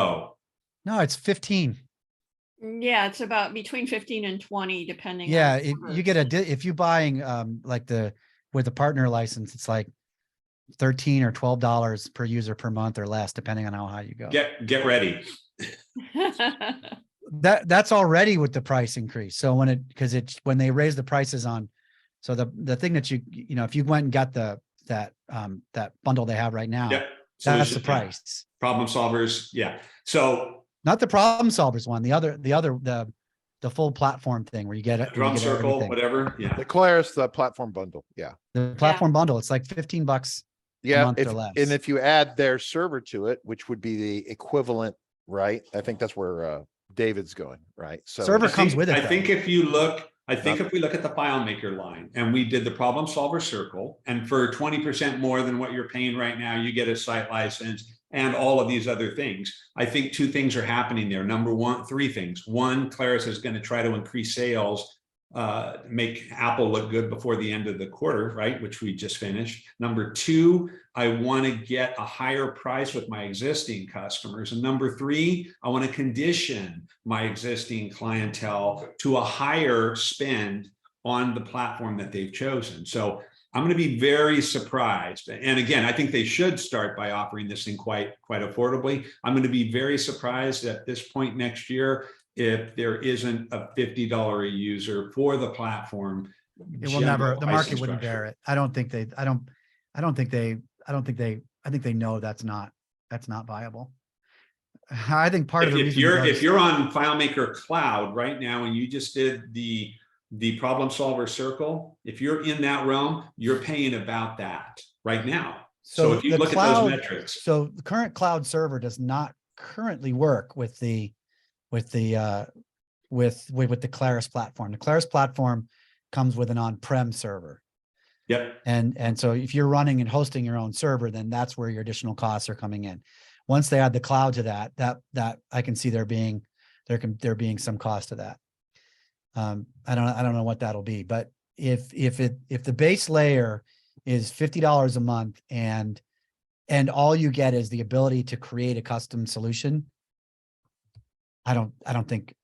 No, it's 15. Yeah, it's about between 15 and 20, depending. Yeah, on you get if you buying like with the partner license, it's like $13 or $12 per user per month or less, depending on how high you go. Get ready. That's already with the price increase. So when they raise the prices on, so the thing that you know, if you went and got that bundle they have right now, Yep. that's Solution, the price. Problem solvers. Yeah. So Not the problem solvers one, the full platform thing where you get it. drum circle, whatever. Yeah. The Claris, the platform bundle. Yeah. The platform bundle, it's like $15 a Yeah. month or less. And if you add their server to it, which would be the equivalent, right? I think that's where David's going, right? So Server I comes think- with it, I though. think if you look, if we look at the FileMaker line and we did the problem solver circle, and for 20% more than what you're paying right now, you get a site license and all of these other things. I think two things are happening there. Three things. One, Claris is going to try to increase sales, make Apple look good before the end of the quarter, right? Which we just finished. Number two, I want to get a higher price with my existing customers. And number three, I want to condition my existing clientele to a higher spend on the platform that they've chosen. So I'm going to be very surprised. And again, I think they should start by offering this thing quite affordably. I'm going to be very surprised at this point next year if there isn't a $50 a user for the platform. It will never, the market pricing wouldn't structure. bear it. I think they know that's not viable. I think part of the reason If you're on FileMaker Cloud right now and you just did the problem solver circle, if you're in that realm, you're paying about that right now. So if you the look at cloud- those metrics, So the current cloud server does not currently work with the Claris platform. The Claris platform comes with an on-prem server. yep. And so if you're running and hosting your own server, then that's where your additional costs are coming in. Once they add the cloud to that I can see there being some cost to that. I don't know what that'll be, but if the base layer is $50 a month and all you get is the ability to create a custom solution, I don't think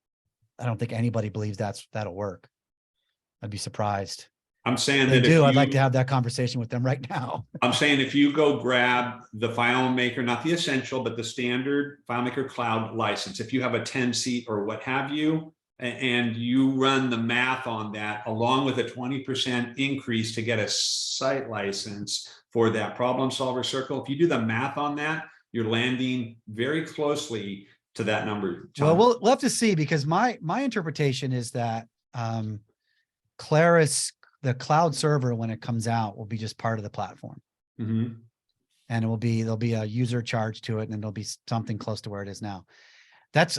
anybody believes that'll work. I'd be surprised. I'm saying If they that do, if I'd like you- to have that conversation with them right now. I'm saying if you go grab the FileMaker, not the essential, but the standard FileMaker Cloud license, if you have a 10-seat or what have you, and you run the math on that, along with a 20% increase to get a site license for that problem solver circle, if you do the math on that, you're landing very closely to that number. Well, John. we'll have to see, because my interpretation is that Claris, the cloud server, when it comes out, will be just part of the platform. Mhm. And there'll be a user charge to it, and it'll be something close to where it is now.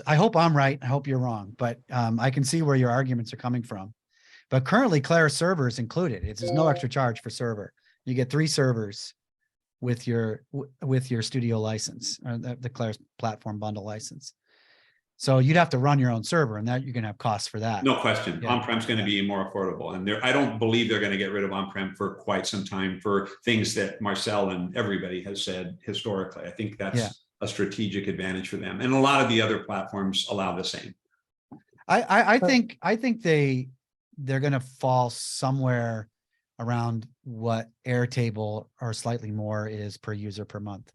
I hope I'm right. I hope you're wrong, but I can see where your arguments are coming from. But currently Claris server is included. There's no extra charge for server. You get 3 servers with your studio license, or the Claris platform bundle license. So you'd have to run your own server, and that you're gonna have costs for that. No question. Yeah. On-prem's going to be more affordable. And I don't believe they're going to get rid of on-prem for quite some time for things that Marcel and everybody has said historically. I think that's Yeah. a strategic advantage for them. And a lot of the other platforms allow the same. I think they're gonna fall somewhere around what Airtable or slightly more is per user per month.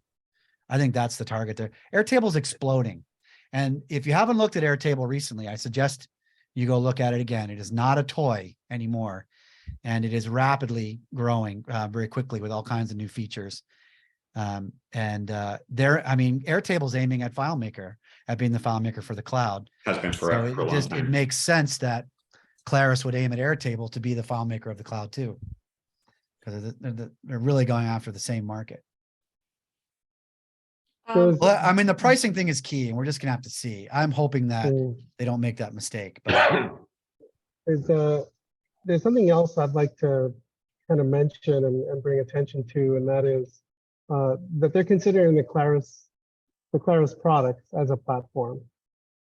I think that's the target there. Airtable's exploding. And if you haven't looked at Airtable recently, I suggest you go look at it again. It is not a toy anymore. And it is rapidly growing very quickly with all kinds of new features. Airtable's aiming at FileMaker, at being the FileMaker for the cloud. Has been So forever for a long it time. makes sense that Claris would aim at Airtable to be the FileMaker of the cloud too. Because they're really going after the same market. Those- Well, I mean, the pricing thing is key, and we're just gonna have to see. I'm hoping that Mm. they don't make that mistake, but There's something else I'd like to kind of mention and bring attention to, and that is that they're considering the Claris products as a platform.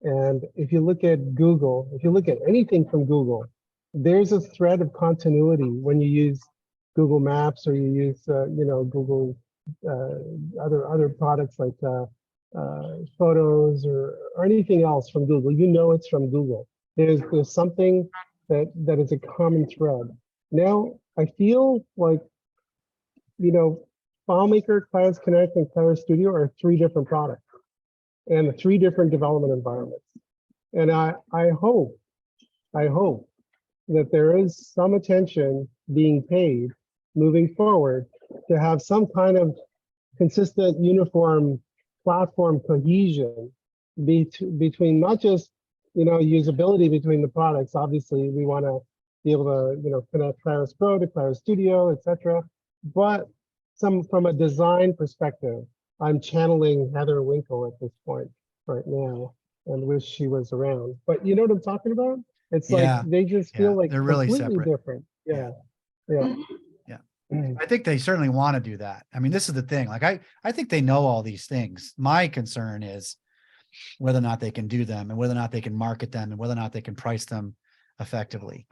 And if you look at Google, if you look at anything from Google, there's a thread of continuity when you use Google Maps or you use Google other products like Photos or anything else from Google. You know it's from Google. There's something that is a common thread. Now I feel like FileMaker, Claris Connect, and Claris Studio are 3 different products and 3 different development environments. And I hope that there is some attention being paid moving forward to have some kind of consistent, uniform platform cohesion between not just usability between the products. Obviously, we want to be able to connect Claris Pro to Claris Studio, etc. But from a design perspective, I'm channeling Heather Winkle at this point right now, and wish she was around. But you know what I'm talking about? It's Yeah, like they just feel yeah, like they're really completely separate. different. Yeah, yeah. I think they certainly want to do that. I mean, this is the thing. Like, I think they know all these things. My concern is whether or not they can do them, and whether or not they can market them, and whether or not they can price them effectively.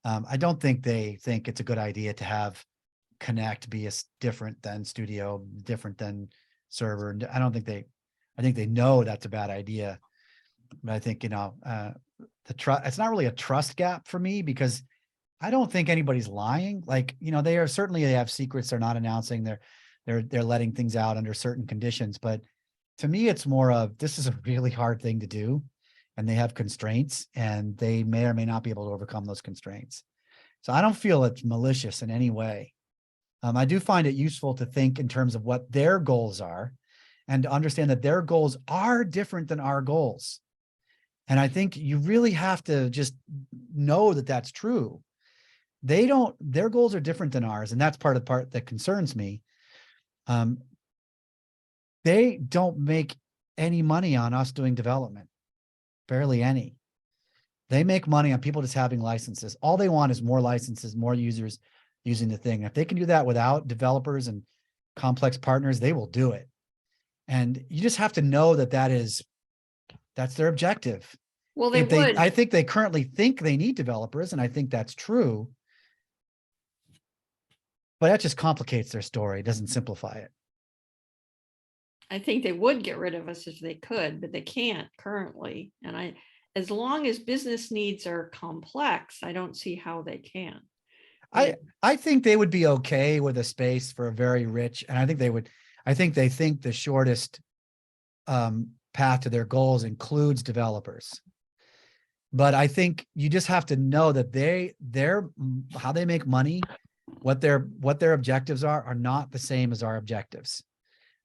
I don't think they think it's a good idea to have Connect be different than Studio, different than Server. And I think they know that's a bad idea. But I think, it's not really a trust gap for me, because I don't think anybody's lying. Like, they have secrets they're not announcing. They're letting things out under certain conditions. But to me, it's more of, this is a really hard thing to do, and they have constraints, and they may or may not be able to overcome those constraints. So I don't feel it's malicious in any way. I do find it useful to think in terms of what their goals are, and to understand that their goals are different than our goals. And I think you really have to just know that that's true. Their goals are different than ours. And that's part that concerns me. They don't make any money on us doing development, barely any. They make money on people just having licenses. All they want is more licenses, more users using the thing. If they can do that without developers and complex partners, they will do it. And you just have to know that's their objective. Well, they would. I think they currently think they need developers, and I think that's true. But that just complicates their story. It doesn't simplify it. I think they would get rid of us if they could, but they can't currently. And as long as business needs are complex, I don't see how they can. I think they would be okay with a space for a very rich, and I think they think the shortest path to their goals includes developers. But I think you just have to know that how they make money, what their objectives are not the same as our objectives.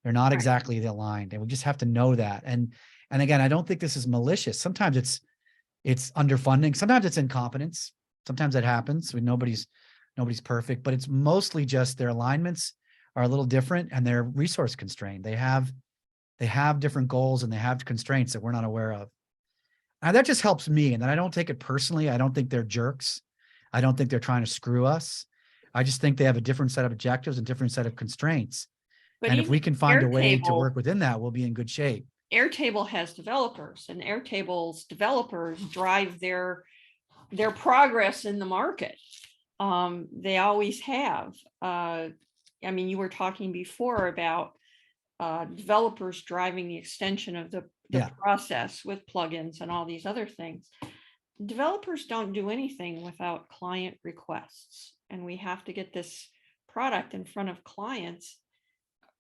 They're not exactly aligned, and we just have to know that. And again, I don't think this is malicious. Sometimes it's underfunding. Sometimes it's incompetence. Sometimes that happens. Nobody's perfect, but it's mostly just their alignments are a little different, and they're resource constrained. They have different goals, and they have constraints that we're not aware of. And that just helps me. And then I don't take it personally. I don't think they're jerks. I don't think they're trying to screw us. I just think they have a different set of objectives and different set of constraints. But And if we can find a way to Airtable- work within that, we'll be in good shape. Airtable has developers, and Airtable's developers drive their progress in the market. They always have. I mean, you were talking before about developers driving the extension of the Yeah. process with plugins and all these other things. Developers don't do anything without client requests, and we have to get this product in front of clients.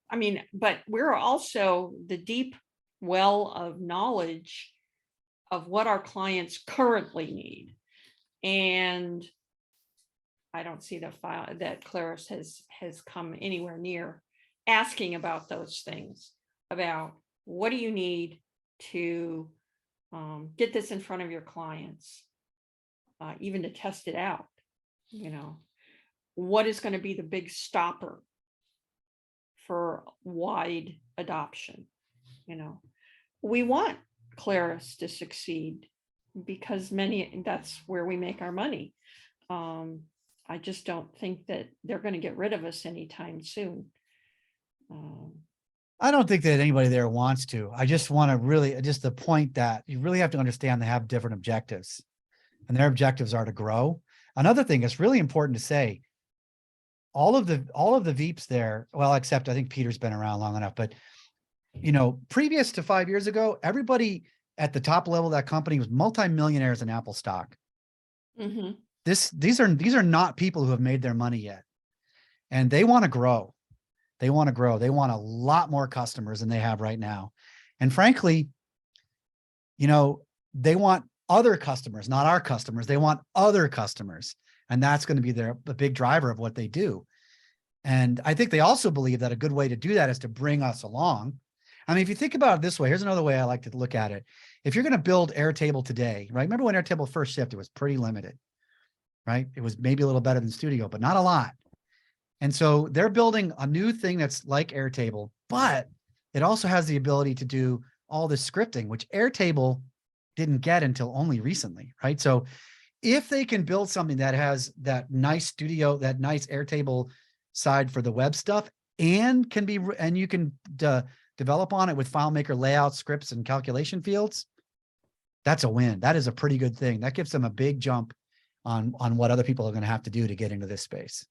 I mean, but we're also the deep well of knowledge of what our clients currently need. And I don't see that Claris has come anywhere near asking about those things, about what do you need to get this in front of your clients, even to test it out. You know, what is going to be the big stopper for wide adoption? You know, we want Claris to succeed because that's where we make our money. I just don't think that they're going to get rid of us anytime soon. I don't think that anybody there wants to. I just want to really, just the point that you really have to understand they have different objectives, and their objectives are to grow. Another thing that's really important to say, all of the VEEPs there, well, except I think Peter's been around long enough, but you know, previous to 5 years ago, everybody at the top level of that company was multimillionaires in Apple stock. Mm-hmm. These are not people who have made their money yet, and they want to grow. They want to grow. They want a lot more customers than they have right now. And frankly, you know, they want other customers, not our customers. They want other customers. And that's going to be a big driver of what they do. And I think they also believe that a good way to do that is to bring us along. I mean, if you think about it this way, here's another way I like to look at it. If you're going to build Airtable today, right? Remember when Airtable first shipped, it was pretty limited, right? It was maybe a little better than Studio, but not a lot. And so they're building a new thing that's like Airtable, but it also has the ability to do all this scripting, which Airtable didn't get until only recently, right? So if they can build something that has that nice Studio, that nice Airtable side for the web stuff, and you can develop on it with FileMaker layout, scripts, and calculation fields, that's a win. That is a pretty good thing. That gives them a big jump on what other people are going to have to do to get into this space.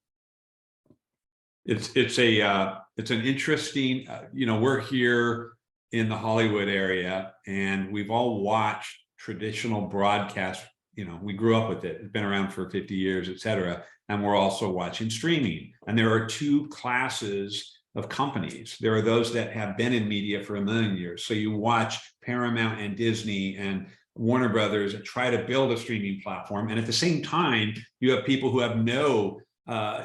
It's an interesting, you know, we're here in the Hollywood area, and we've all watched traditional broadcast. You know, we grew up with it. It's been around for 50 years, et cetera. And we're also watching streaming. And there are two classes of companies. There are those that have been in media for a million years. So you watch Paramount and Disney and Warner Brothers try to build a streaming platform. And at the same time, you have people who have no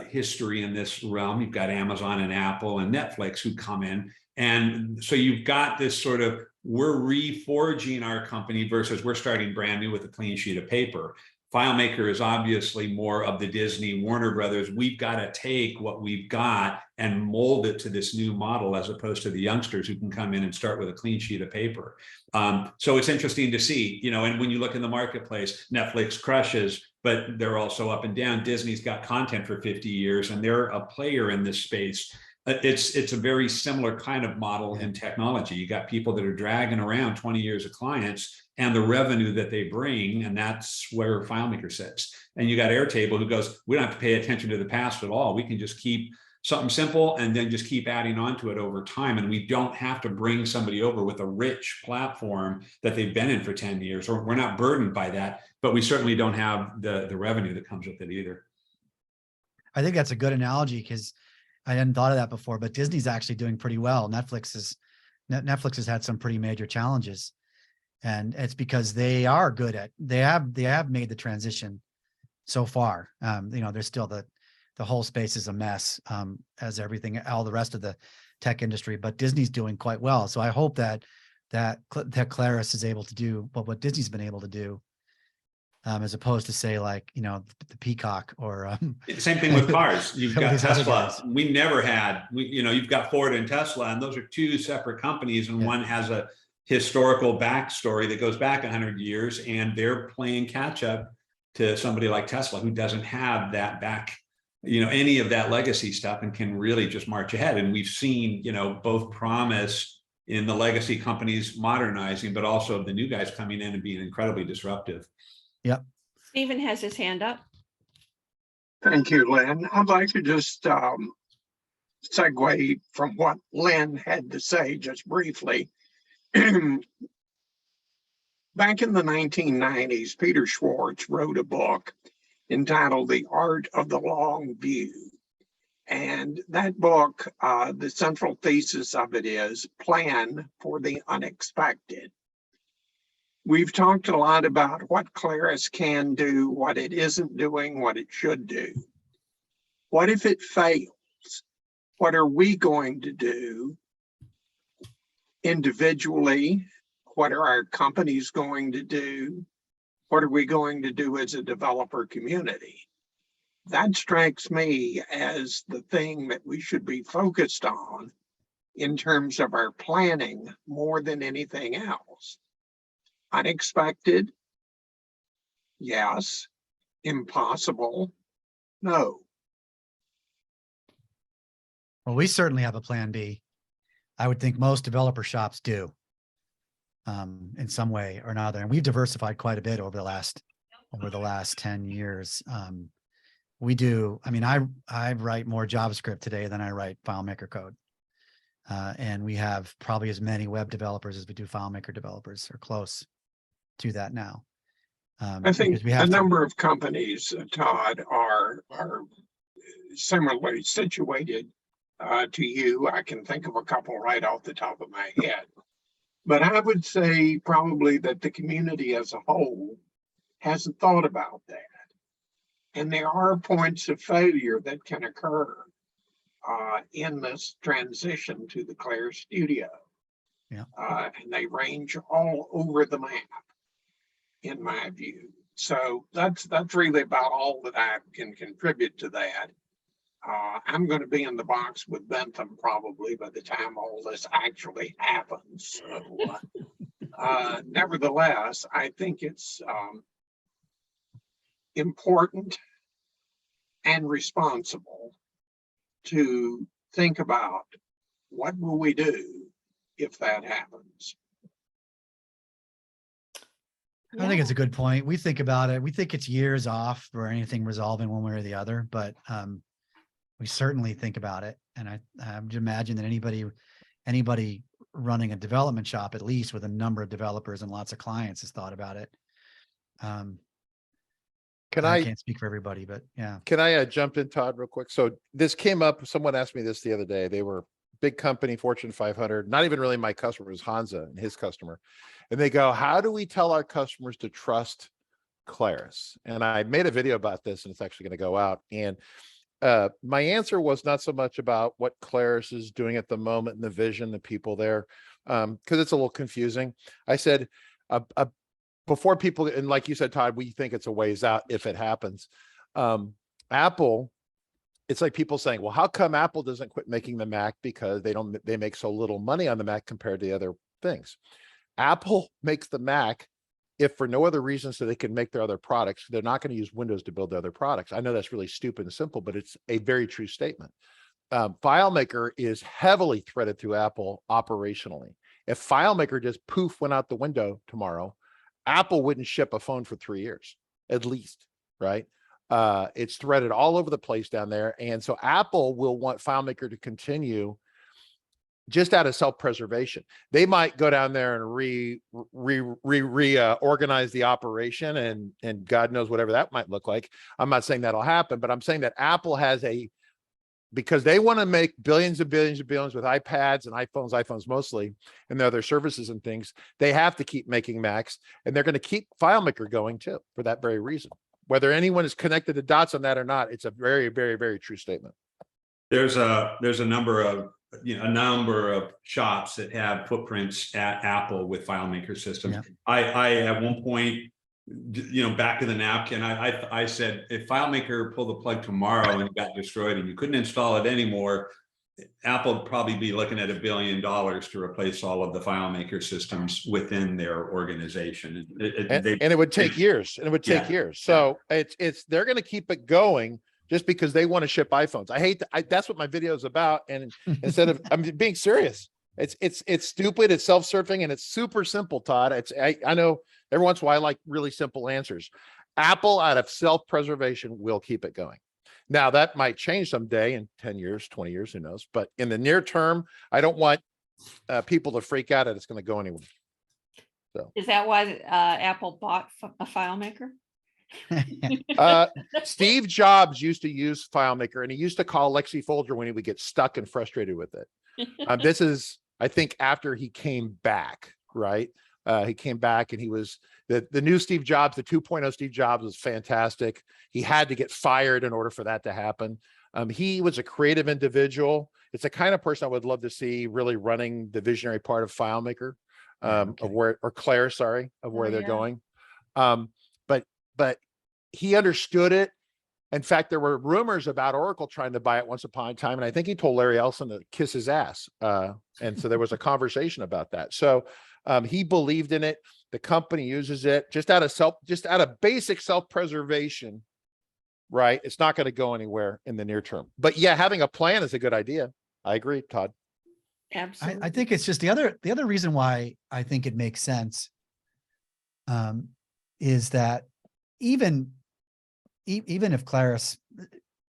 history in this realm. You've got Amazon and Apple and Netflix who come in. And so you've got this sort of, we're reforging our company versus we're starting brand new with a clean sheet of paper. FileMaker is obviously more of the Disney, Warner Brothers. We've got to take what we've got and mold it to this new model, as opposed to the youngsters who can come in and start with a clean sheet of paper. So it's interesting to see, you know, and when you look in the marketplace, Netflix crushes, but they're also up and down. Disney's got content for 50 years and they're a player in this space. It's a very similar kind of model in technology. You got people that are dragging around 20 years of clients and the revenue that they bring, and that's where FileMaker sits. And you got Airtable who goes, we don't have to pay attention to the past at all. We can just keep something simple and then just keep adding on to it over time. And we don't have to bring somebody over with a rich platform that they've been in for 10 years, or we're not burdened by that, but we certainly don't have the revenue that comes with it either. I think that's a good analogy because I hadn't thought of that before, but Disney's actually doing pretty well. Netflix has had some pretty major challenges, and it's because they are good at, they have made the transition so far. You know, there's still the whole space is a mess, as everything, all the rest of the tech industry, but Disney's doing quite well. So I hope that Claris is able to do what Disney's been able to do. As opposed to say, like, you know, the Peacock or Same thing with cars. You've got these other Tesla. guys. We never had, you know, you've got Ford and Tesla, and those are two separate companies, and one has a historical backstory that goes back 100 years, and they're playing catch up to somebody like Tesla who doesn't have that back, you know, any of that legacy stuff, and can really just march ahead. And we've seen, you know, both promise in the legacy companies modernizing, but also the new guys coming in and being incredibly disruptive. Stephen has his hand up. Thank you, Lynn. I'd like to just segue from what Lynn had to say just briefly. Back in the 1990s, Peter Schwartz wrote a book entitled The Art of the Long View. And that book, the central thesis of it is plan for the unexpected. We've talked a lot about what Claris can do, what it isn't doing, what it should do. What if it fails? What are we going to do individually? What are our companies going to do? What are we going to do as a developer community? That strikes me as the thing that we should be focused on in terms of our planning more than anything else. Unexpected? Yes. Impossible? No. Well, we certainly have a plan B. I would think most developer shops do in some way or another. And we've diversified quite a bit over the last 10 years. We do. I mean, I write more JavaScript today than I write FileMaker code. And we have probably as many web developers as we do FileMaker developers, or close to that now. I think a number of companies, Todd, are similarly situated to you. I can think of a couple right off the top of my head. But I would say probably that the community as a whole hasn't thought about that. And there are points of failure that can occur in this transition to the Claris Studio. Yeah. And they range all over the map, in my view. So that's really about all that I can contribute to that. I'm going to be in the box with Bentham probably by the time all this actually happens. So, nevertheless, I think it's important and responsible to think about what will we do if that happens. I think it's a good point. We think about it. We think it's years off for anything resolving one way or the other, but we certainly think about it. And I would imagine that anybody running a development shop, at least with a number of developers and lots of clients, has thought about it. I can't speak for everybody, but yeah. Can I jump in, Todd, real quick? So this came up, someone asked me this the other day. They were big company, Fortune 500, not even really my customer, it was Hansa and his customer. And they go, how do we tell our customers to trust Claris? And I made a video about this, and it's actually going to go out. And my answer was not so much about what Claris is doing at the moment and the vision, the people there, because it's a little confusing. I said, before people, and like you said, Todd, we think it's a ways out if it happens. Apple, it's like people saying, well, how come Apple doesn't quit making the Mac? Because they make so little money on the Mac compared to the other things. Apple makes the Mac if for no other reason so they can make their other products. They're not going to use Windows to build their other products. I know that's really stupid and simple, but it's a very true statement. FileMaker is heavily threaded through Apple operationally. If FileMaker just poof went out the window tomorrow, Apple wouldn't ship a phone for 3 years, at least, right? It's threaded all over the place down there. And so Apple will want FileMaker to continue just out of self-preservation. They might go down there and organize the operation, and God knows whatever that might look like. I'm not saying that'll happen, but I'm saying that Apple has because they want to make billions and billions and billions with iPads and iPhones mostly, and their other services and things, they have to keep making Macs, and they're going to keep FileMaker going too, for that very reason. Whether anyone is connected the dots on that or not, it's a very, very, very true statement. There's a number of shops that have footprints at Apple with FileMaker systems. Yeah. I at one point, back of the napkin, I said, if FileMaker pulled the plug tomorrow and it got destroyed and you couldn't install it anymore, Apple would probably be looking at $1 billion to replace all of the FileMaker systems within their organization. And it would take years. And it would take years. So they're going to keep it going just because they want to ship iPhones. That's what my video is about. And instead of, I'm being serious. It's stupid, it's self-serving, and it's super simple, Todd. I know every once in a while I like really simple answers. Apple, out of self-preservation, will keep it going. Now that might change someday in 10 years, 20 years, who knows? But in the near term, I don't want people to freak out that it's going to go anywhere. So Is that why Apple bought a FileMaker? Steve Jobs used to use FileMaker, and he used to call Lexi Folger when he would get stuck and frustrated with it. This is, I think, after he came back, right? He came back and he was the new Steve Jobs, the 2.0 Steve Jobs was fantastic. He had to get fired in order for that to happen. He was a creative individual. It's the kind of person I would love to see really running the visionary part of FileMaker, of where, or Claris, sorry, of where they're going. But he understood it. In fact, there were rumors about Oracle trying to buy it once upon a time, and I think he told Larry Ellison to kiss his ass. And so there was a conversation about that. So he believed in it. The company uses it just out of basic self-preservation, right? It's not going to go anywhere in the near term. But yeah, having a plan is a good idea. I agree, Todd. Absolutely. I think it's just the other reason why I think it makes sense is that even if Claris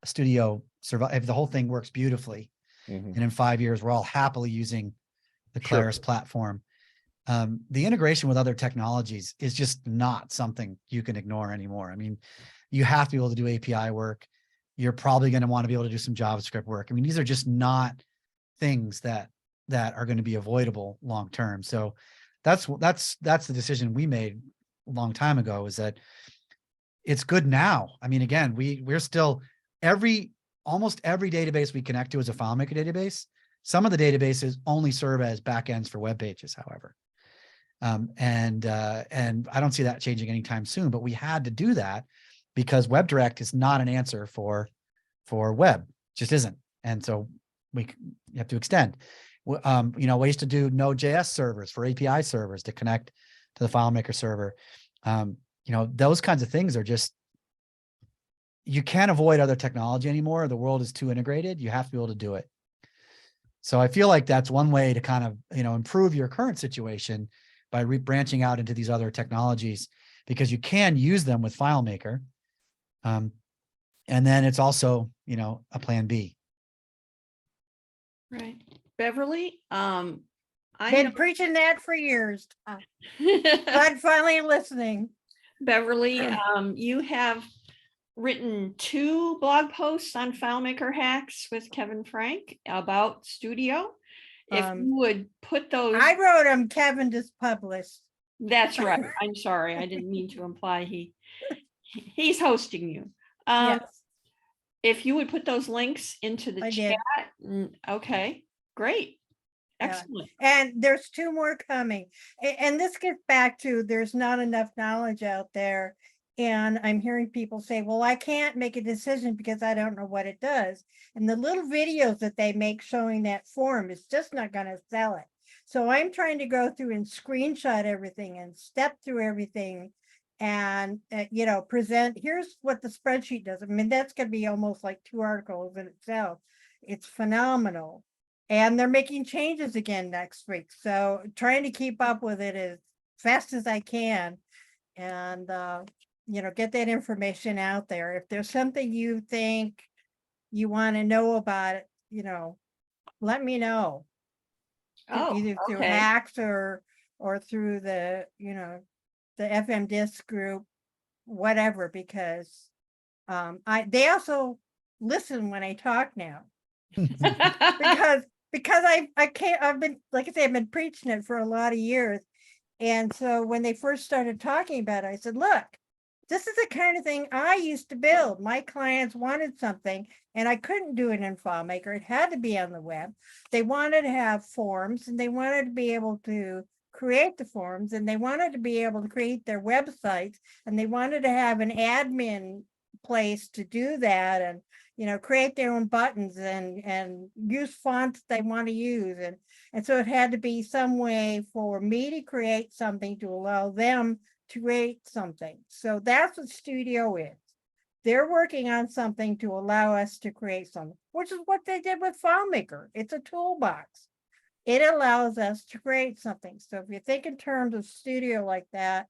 Studio survive, if the whole thing works beautifully, and in 5 years we're all happily using the Claris platform, the integration with other technologies is just not something you can ignore anymore. I mean, you have to be able to do API work. You're probably going to want to be able to do some JavaScript work. I mean, these are just not things that are going to be avoidable long term. So that's the decision we made a long time ago, is that it's good now. I mean, again, we're still almost every database we connect to is a FileMaker database. Some of the databases only serve as backends for web pages, however. And I don't see that changing anytime soon, but we had to do that because WebDirect is not an answer for web, it just isn't. And so you have to extend. We used to do Node.js servers for API servers to connect to the FileMaker server. Those kinds of things are just, you can't avoid other technology anymore. The world is too integrated. You have to be able to do it. So I feel like that's one way to kind of, improve your current situation by branching out into these other technologies, because you can use them with FileMaker. And then it's also, a plan B. Right. Beverly, Been preaching that for years. I'm finally listening. Beverly, you have written 2 blog posts on FileMaker hacks with Kevin Frank about Studio. If you would put those. I wrote them, Kevin just published. That's right. I'm sorry. I didn't mean to imply he's hosting you. Yes. If you would put those links into the chat. Okay, great. Excellent. And there's 2 more coming. And this gets back to, there's not enough knowledge out there. And I'm hearing people say, well, I can't make a decision because I don't know what it does. And the little videos that they make showing that form is just not going to sell it. So I'm trying to go through and screenshot everything and step through everything and, present, here's what the spreadsheet does. I mean, that's going to be almost like 2 articles in itself. It's phenomenal. And they're making changes again next week. So trying to keep up with it as fast as I can. And, get that information out there. If there's something you think you want to know about it, let me know. Either through hacks or through the, the FMDiSC group, whatever, because they also listen when I talk now. because I've been, like I say, I've been preaching it for a lot of years. And so when they first started talking about it, I said, look, this is the kind of thing I used to build. My clients wanted something and I couldn't do it in FileMaker. It had to be on the web. They wanted to have forms and they wanted to be able to create the forms and they wanted to be able to create their websites and they wanted to have an admin place to do that and, create their own buttons and use fonts they want to use. And so it had to be some way for me to create something to allow them to create something. So that's what Studio is. They're working on something to allow us to create something, which is what they did with FileMaker. It's a toolbox. it allows us to create something. So if you think in terms of studio like that,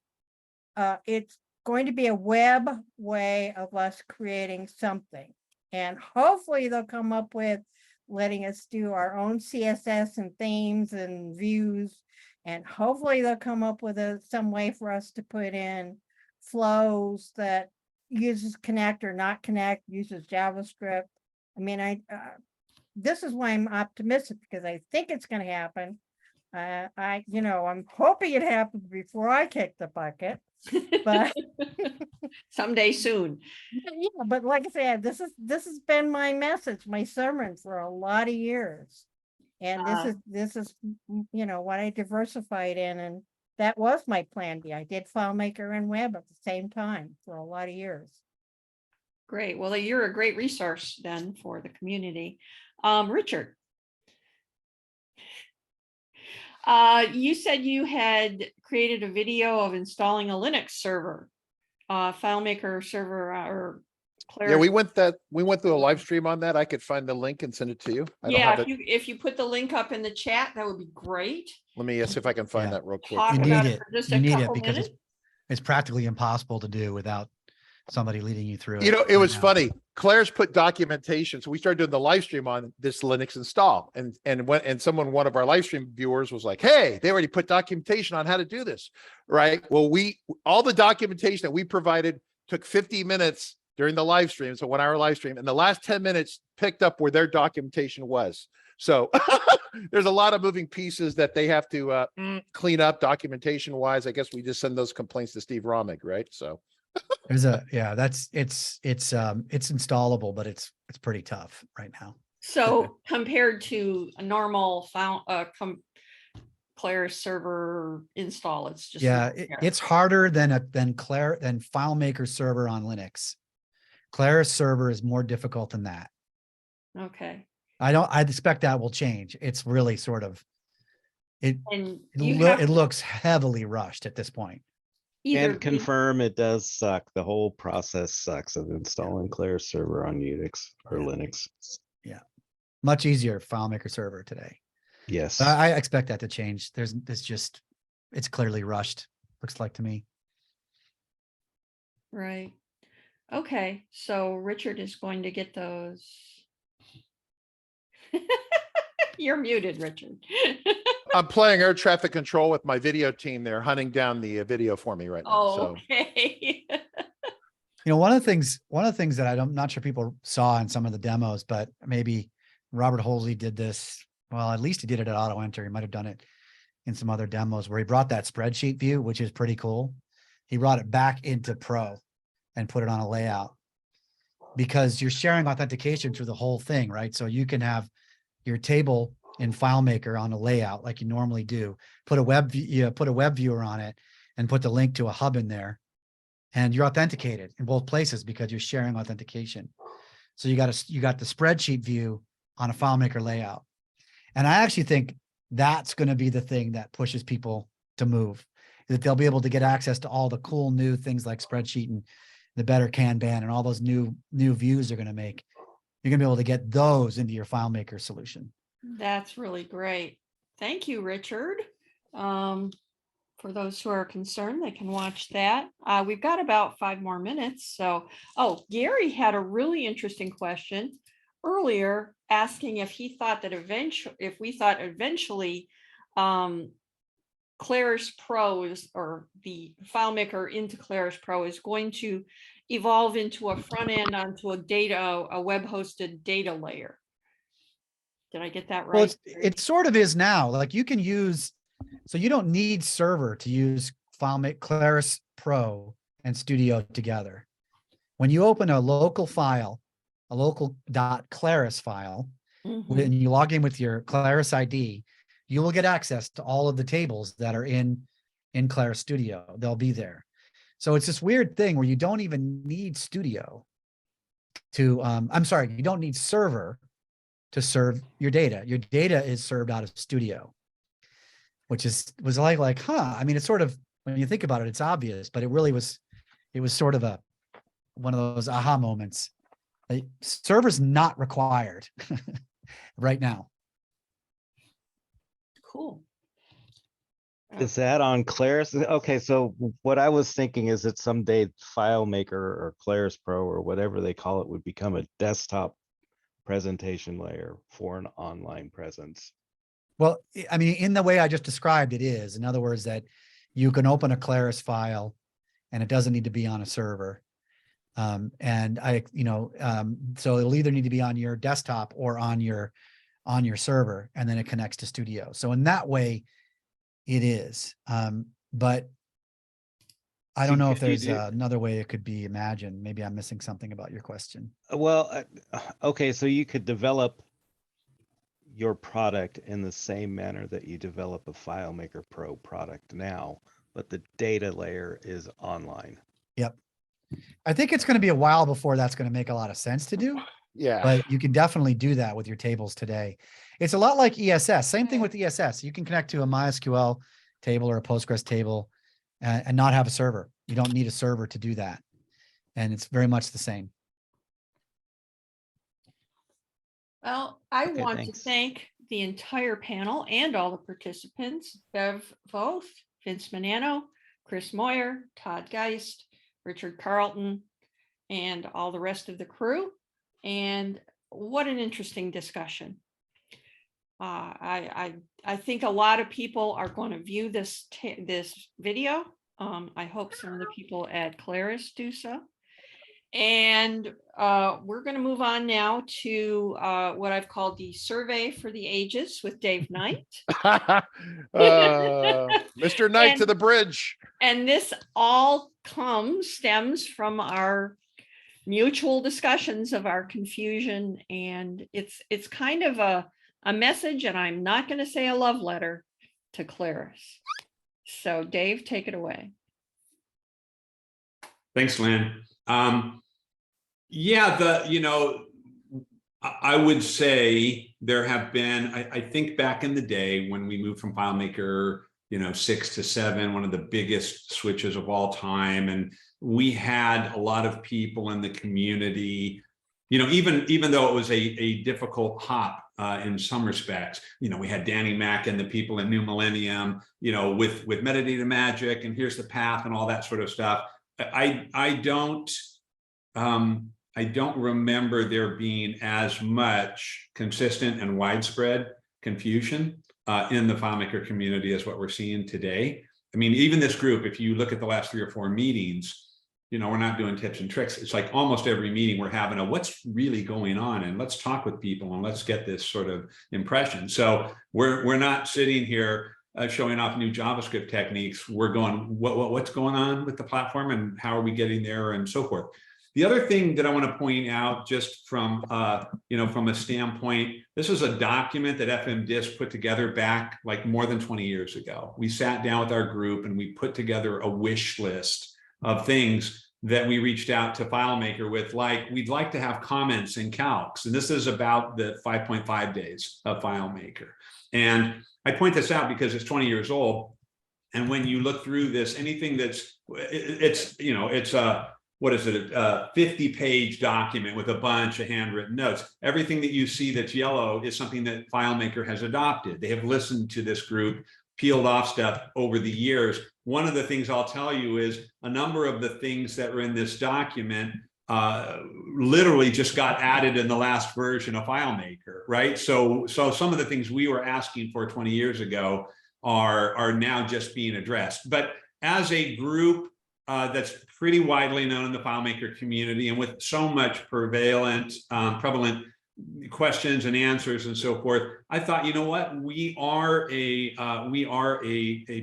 it's going to be a web way of us creating something. And hopefully they'll come up with letting us do our own CSS and themes and views. And hopefully they'll come up with some way for us to put in flows that uses connect or not connect, uses JavaScript. I mean, this is why I'm optimistic, because I think it's going to happen. I'm hoping it happens before I kick the bucket, but Someday soon. yeah, but like I said, this has been my message, my sermon for a lot of years. And this is what I diversified in, and that was my plan B. I did FileMaker and web at the same time for a lot of years. Great. Well, you're a great resource then for the community. Richard. You said you had created a video of installing a Linux server, FileMaker server, or Yeah, Claris. we went through a live stream on that. I could find the link and send it to you. I don't Yeah, have if you put the link up in the chat, that would be great. Let me see if I can find Yeah. that real quick. Talk You about need it it. for just You a need it couple because minutes. it's practically impossible to do without somebody leading you through it. You know, it right was now. funny. Claire's put documentation. So we started doing the live stream on this Linux install. One of our live stream viewers was like, hey, they already put documentation on how to do this. Right. Well, all the documentation that we provided took 50 minutes during the live stream. So 1 hour live stream, and the last 10 minutes picked up where their documentation was. So there's a lot of moving pieces that they have to clean up documentation wise. I guess we just send those complaints to Steve Romig, right? So There's it's installable, but it's pretty tough right now. So compared to a normal Claris server install, it's just It's harder than FileMaker server on Linux. Claris server is more difficult than that. okay. I expect that will change. It's really sort of it looks heavily rushed at this point. Either And confirm it does suck. The whole process sucks of installing Claris server on Unix or Linux. Yeah, much easier FileMaker server today. Yes. But I expect that to change. It's clearly rushed. Looks like to me. right. Okay, so Richard is going to get those. You're muted, Richard. I'm playing air traffic control with my video team. They're hunting down the video for me right now. Oh, So okay. One of the things that I'm not sure people saw in some of the demos, but maybe Robert Holsey did this. Well, at least he did it at AutoEnter. He might have done it in some other demos where he brought that spreadsheet view, which is pretty cool. He brought it back into Pro and put it on a layout because you're sharing authentication through the whole thing, right? So you can have your table in FileMaker on a layout like you normally do, put a web viewer on it and put the link to a hub in there, and you're authenticated in both places because you're sharing authentication. So you got the spreadsheet view on a FileMaker layout. And I actually think that's going to be the thing that pushes people to move, that they'll be able to get access to all the cool new things like spreadsheet and the better Kanban and all those new views they're going to make. You're going to be able to get those into your FileMaker solution. That's really great. Thank you, Richard. For those who are concerned, they can watch that. We've got about 5 more minutes. So, Gary had a really interesting question earlier, asking if he thought that eventually Claris Pro or the FileMaker into Claris Pro is going to evolve into a front end onto a web hosted data layer. Did I get that right? Well, it sort of is now. Like you can use, so you don't need server to use FileMaker, Claris Pro and Studio together. When you open a local file, a local .claris file, when you log in with your Claris ID, you will get access to all of the tables that are in Claris Studio. They'll be there. So it's this weird thing where you don't even need Studio to, you don't need server to serve your data. Your data is served out of Studio, which was like, huh? I mean, it's sort of, when you think about it, it's obvious, but it was sort of one of those aha moments. Like, server's not required right now. Cool. Is that on Claris? Okay, so what I was thinking is that someday FileMaker or Claris Pro or whatever they call it would become a desktop presentation layer for an online presence. Well, I mean, in the way I just described, it is. In other words, that you can open a Claris file and it doesn't need to be on a server. So it'll either need to be on your desktop or on your server, and then it connects to Studio. So in that way, it is. But I don't know if there's another way it could be imagined. Maybe I'm missing something about your question. Well, okay, so you could develop your product in the same manner that you develop a FileMaker Pro product now, but the data layer is online. Yep. I think it's going to be a while before that's going to make a lot of sense to do. Yeah. But you can definitely do that with your tables today. It's a lot like ESS. Same thing with ESS. You can connect to a MySQL table or a Postgres table and not have a server. You don't need a server to do that. And it's very much the same. Well, I Okay, want thanks. to thank the entire panel and all the participants, Bev Voth, Vince Manano, Chris Moyer, Todd Geist, Richard Carlton, and all the rest of the crew. And what an interesting discussion. I think a lot of people are going to view this video. I hope some of the people at Claris do so. And we're going to move on now to what I've called the Survey for the Ages with Dave Knight. Mr. Knight And- to the bridge. And this all stems from our mutual discussions of our confusion. And it's kind of a message, and I'm not going to say a love letter to Claris. So Dave, take it away. Thanks, Lynn. I would say there have been, I think back in the day when we moved from FileMaker, 6 to 7, one of the biggest switches of all time. And we had a lot of people in the community, even though it was a difficult hop in some respects, we had Danny Mack and the people in New Millennium, with metadata magic and here's the path and all that sort of stuff. I don't remember there being as much consistent and widespread confusion in the FileMaker community as what we're seeing today. I mean, even this group, if you look at the last 3 or 4 meetings, we're not doing tips and tricks. It's like almost every meeting we're having a what's really going on, and let's talk with people and let's get this sort of impression. So we're not sitting here showing off new JavaScript techniques. We're going, what's going on with the platform and how are we getting there and so forth. The other thing that I want to point out, just from from a standpoint, this is a document that FMDiSC put together back like more than 20 years ago. We sat down with our group and we put together a wish list of things that we reached out to FileMaker with, like, we'd like to have comments in calcs. And this is about the 5.5 days of FileMaker. And I point this out because it's 20 years old. And when you look through this, anything that's, it's a 50-page document with a bunch of handwritten notes. Everything that you see that's yellow is something that FileMaker has adopted. They have listened to this group, peeled off stuff over the years. One of the things I'll tell you is a number of the things that were in this document literally just got added in the last version of FileMaker, right? So some of the things we were asking for 20 years ago are now just being addressed. But as a group that's pretty widely known in the FileMaker community, and with so much prevalent questions and answers and so forth, I thought, you know what, we are a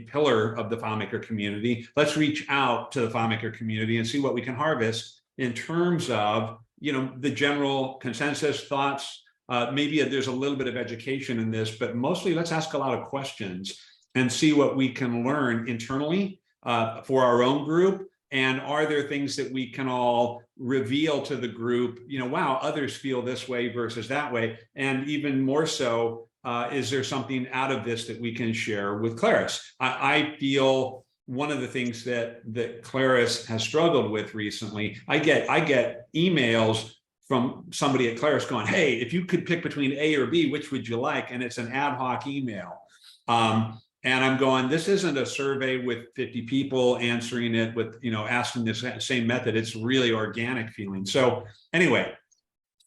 pillar of the FileMaker community. Let's reach out to the FileMaker community and see what we can harvest in terms of the general consensus thoughts. Maybe there's a little bit of education in this, but mostly let's ask a lot of questions and see what we can learn internally for our own group. And are there things that we can all reveal to the group? Wow, others feel this way versus that way. And even more so, is there something out of this that we can share with Claris? I feel one of the things that Claris has struggled with recently, I get emails from somebody at Claris going, hey, if you could pick between A or B, which would you like? And it's an ad hoc email. And I'm going, this isn't a survey with 50 people answering it with, you know, asking this same method. It's really organic feeling. So anyway,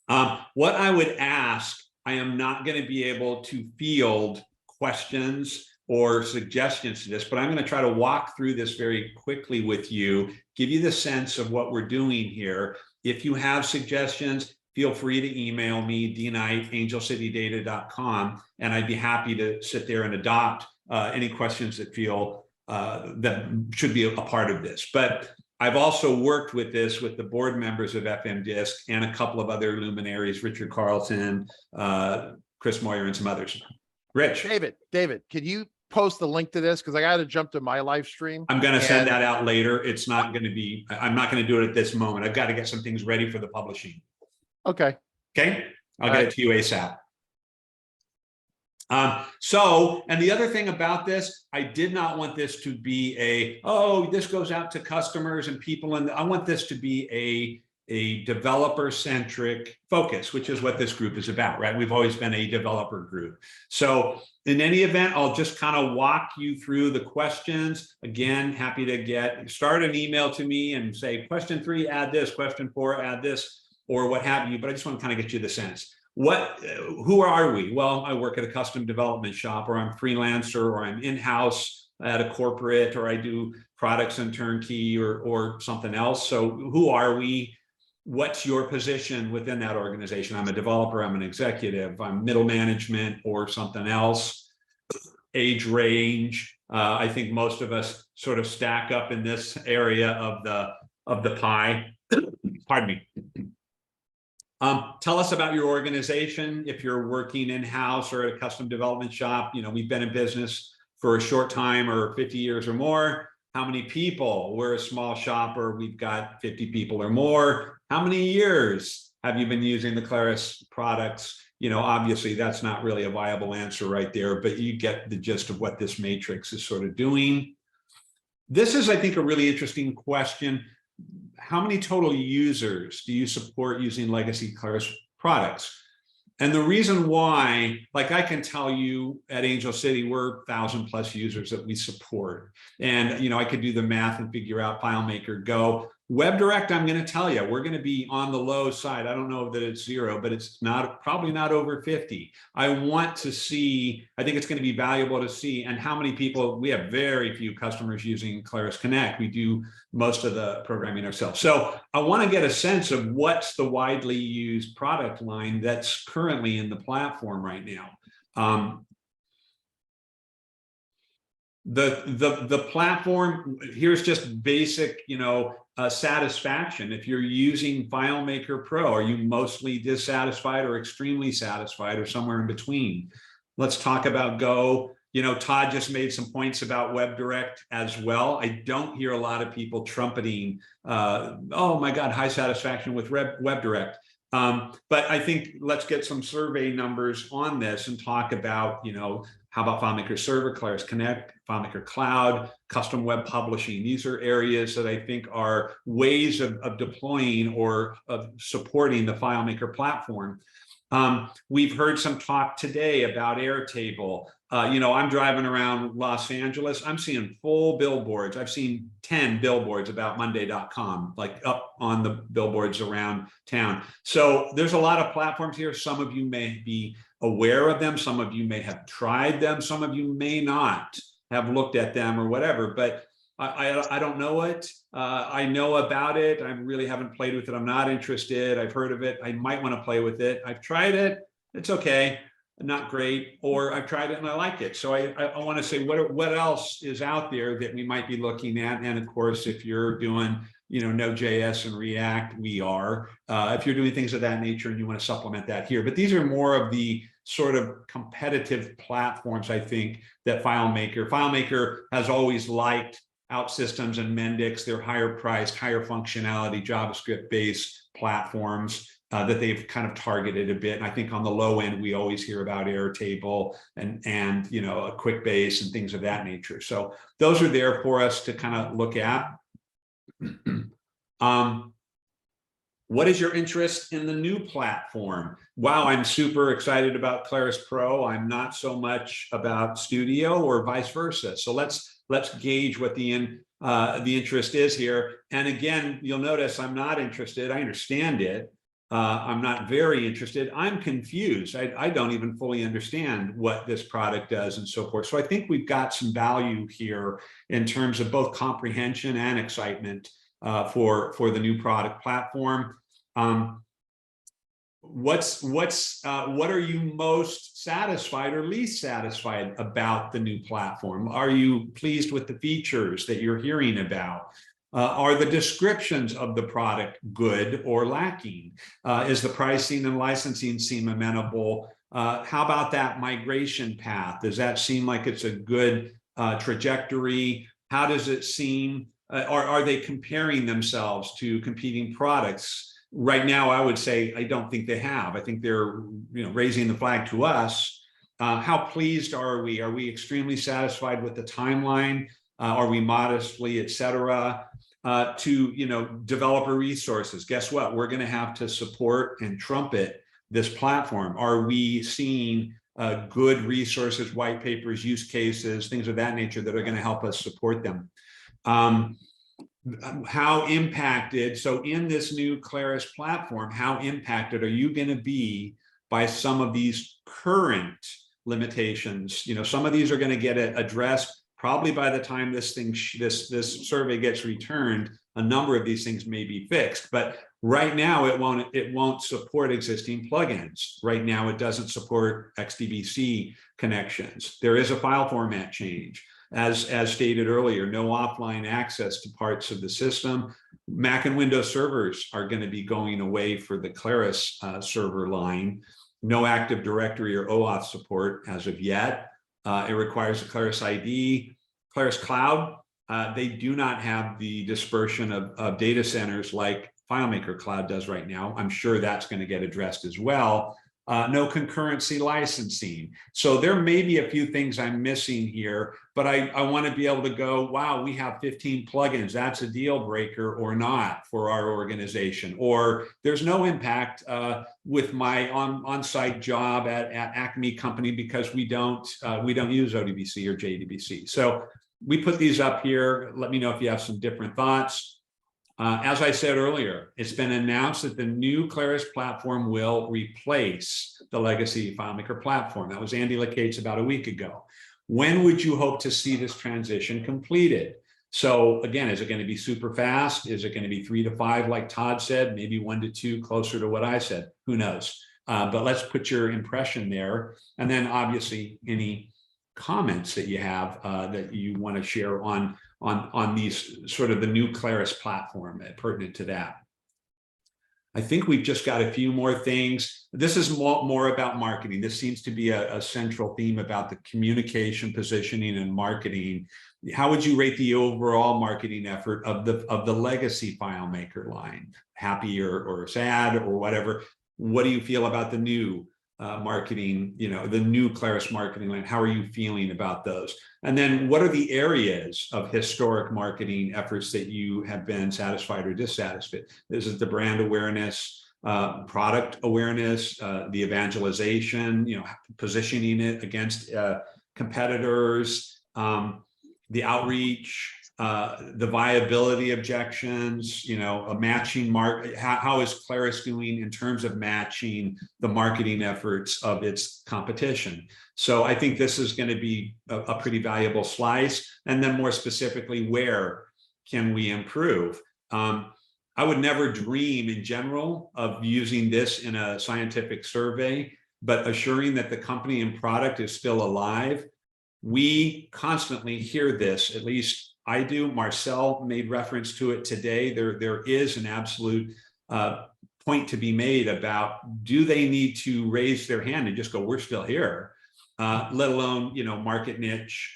what I would ask, I am not going to be able to field questions or suggestions to this, but I'm going to try to walk through this very quickly with you, give you the sense of what we're doing here. If you have suggestions, feel free to email me, dknight@angelcitydata.com, and I'd be happy to sit there and adopt any questions that feel that should be a part of this. But I've also worked with this with the board members of FMDiSC and a couple of other luminaries, Richard Carlton, Chris Moyer, and some others. Rich. David, can you post the link to this? Because I got to jump to my live stream. I'm going to send that out later. It's not going to be, I'm not going to do it at this moment. I've got to get some things ready for the publishing. Okay. Okay. I'll get it to you ASAP. So, and the other thing about this, I did not want this to be a, oh, this goes out to customers and people, and I want this to be a developer-centric focus, which is what this group is about, right? We've always been a developer group. So in any event, I'll just kind of walk you through the questions. Again, happy to start an email to me and say, question 3, add this, question 4, add this, or what have you, but I just want to kind of get you the sense. Who are we? Well, I work at a custom development shop, or I'm freelancer, or I'm in-house at a corporate, or I do products and turnkey or something else. So who are we? What's your position within that organization? I'm a developer, I'm an executive, I'm middle management or something else. Age range. I think most of us sort of stack up in this area of the pie. Pardon me. Tell us about your organization. If you're working in-house or at a custom development shop, you know, we've been in business for a short time or 50 years or more. How many people? We're a small shop, or we've got 50 people or more. How many years have you been using the Claris products? You know, obviously that's not really a viable answer right there, but you get the gist of what this matrix is sort of doing. This is, I think, a really interesting question. How many total users do you support using legacy Claris products? And the reason why, like I can tell you at Angel City, we're 1,000+ users that we support. And, you know, I could do the math and figure out FileMaker Go. WebDirect, I'm going to tell you, we're going to be on the low side. I don't know that it's 0, but it's probably not over 50. I want to see, I think it's going to be valuable to see, and how many people, we have very few customers using Claris Connect. We do most of the programming ourselves. So I want to get a sense of what's the widely used product line that's currently in the platform right now. The platform, here's just basic, you know, satisfaction. If you're using FileMaker Pro, are you mostly dissatisfied or extremely satisfied or somewhere in between? Let's talk about Go. You know, Todd just made some points about WebDirect as well. I don't hear a lot of people trumpeting, oh my God, high satisfaction with WebDirect. But I think let's get some survey numbers on this and talk about, you know, how about FileMaker Server, Claris Connect, FileMaker Cloud, custom web publishing? These are areas that I think are ways of deploying or of supporting the FileMaker platform. We've heard some talk today about Airtable. You know, I'm driving around Los Angeles. I'm seeing full billboards. I've seen 10 billboards about Monday.com, like up on the billboards around town. So there's a lot of platforms here. Some of you may be aware of them. Some of you may have tried them. Some of you may not have looked at them or whatever, but I don't know it. I know about it. I really haven't played with it. I'm not interested. I've heard of it. I might want to play with it. I've tried it. It's okay. Not great. Or I've tried it and I like it. So I want to say what else is out there that we might be looking at. And of course, if you're doing, you know, Node.js and React, we are. If you're doing things of that nature and you want to supplement that here. But these are more of the sort of competitive platforms, I think, that FileMaker has always liked. OutSystems and Mendix, they're higher priced, higher functionality, JavaScript-based platforms that they've kind of targeted a bit. And I think on the low end, we always hear about Airtable and you know, a QuickBase and things of that nature. So those are there for us to kind of look at. What is your interest in the new platform? Wow, I'm super excited about Claris Pro. I'm not so much about Studio, or vice versa. So let's gauge what the interest is here. And again, you'll notice I'm not interested. I understand it. I'm not very interested. I'm confused. I don't even fully understand what this product does and so forth. So I think we've got some value here in terms of both comprehension and excitement for the new product platform. What are you most satisfied or least satisfied about the new platform? Are you pleased with the features that you're hearing about? Are the descriptions of the product good or lacking? Is the pricing and licensing seem amenable? How about that migration path? Does that seem like it's a good trajectory? How does it seem? Are they comparing themselves to competing products? Right now, I would say I don't think they have. I think they're raising the flag to us. How pleased are we? Are we extremely satisfied with the timeline? Are we modestly, et cetera? To developer resources. Guess what? We're going to have to support and trumpet this platform. Are we seeing good resources, white papers, use cases, things of that nature that are going to help us support them? How impacted, so in this new Claris platform, how impacted are you going to be by some of these current limitations? Some of these are going to get addressed probably by the time this survey gets returned. A number of these things may be fixed, but right now it won't support existing plugins. Right now it doesn't support XDBC connections. There is a file format change. As stated earlier, no offline access to parts of the system. Mac and Windows servers are going to be going away for the Claris server line. No Active Directory or OAuth support as of yet. It requires a Claris ID. Claris Cloud, they do not have the dispersion of data centers like FileMaker Cloud does right now. I'm sure that's going to get addressed as well. No concurrency licensing. So there may be a few things I'm missing here, but I want to be able to go, wow, we have 15 plugins. That's a deal breaker or not for our organization. Or there's no impact with my on-site job at Acme Company because we don't use ODBC or JDBC. So we put these up here. Let me know if you have some different thoughts. As I said earlier, it's been announced that the new Claris platform will replace the legacy FileMaker platform. That was Andy Lacates about a week ago. When would you hope to see this transition completed? So again, is it going to be super fast? Is it going to be 3 to 5, like Todd said, maybe 1 to 2, closer to what I said? Who knows? But let's put your impression there. And then obviously any comments that you have that you want to share on these sort of the new Claris platform pertinent to that. I think we've just got a few more things. This is more about marketing. This seems to be a central theme about the communication, positioning, and marketing. How would you rate the overall marketing effort of the legacy FileMaker line? Happy or sad or whatever? What do you feel about the new marketing, the new Claris marketing line? How are you feeling about those? And then what are the areas of historic marketing efforts that you have been satisfied or dissatisfied? This is the brand awareness, product awareness, the evangelization, positioning it against competitors, the outreach, the viability objections, a matching how is Claris doing in terms of matching the marketing efforts of its competition? So I think this is going to be a pretty valuable slice. And then more specifically, where can we improve? I would never dream in general of using this in a scientific survey, but assuring that the company and product is still alive. We constantly hear this, at least I do. Marcel made reference to it today. There is an absolute point to be made about, do they need to raise their hand and just go, we're still here, let alone, market niche,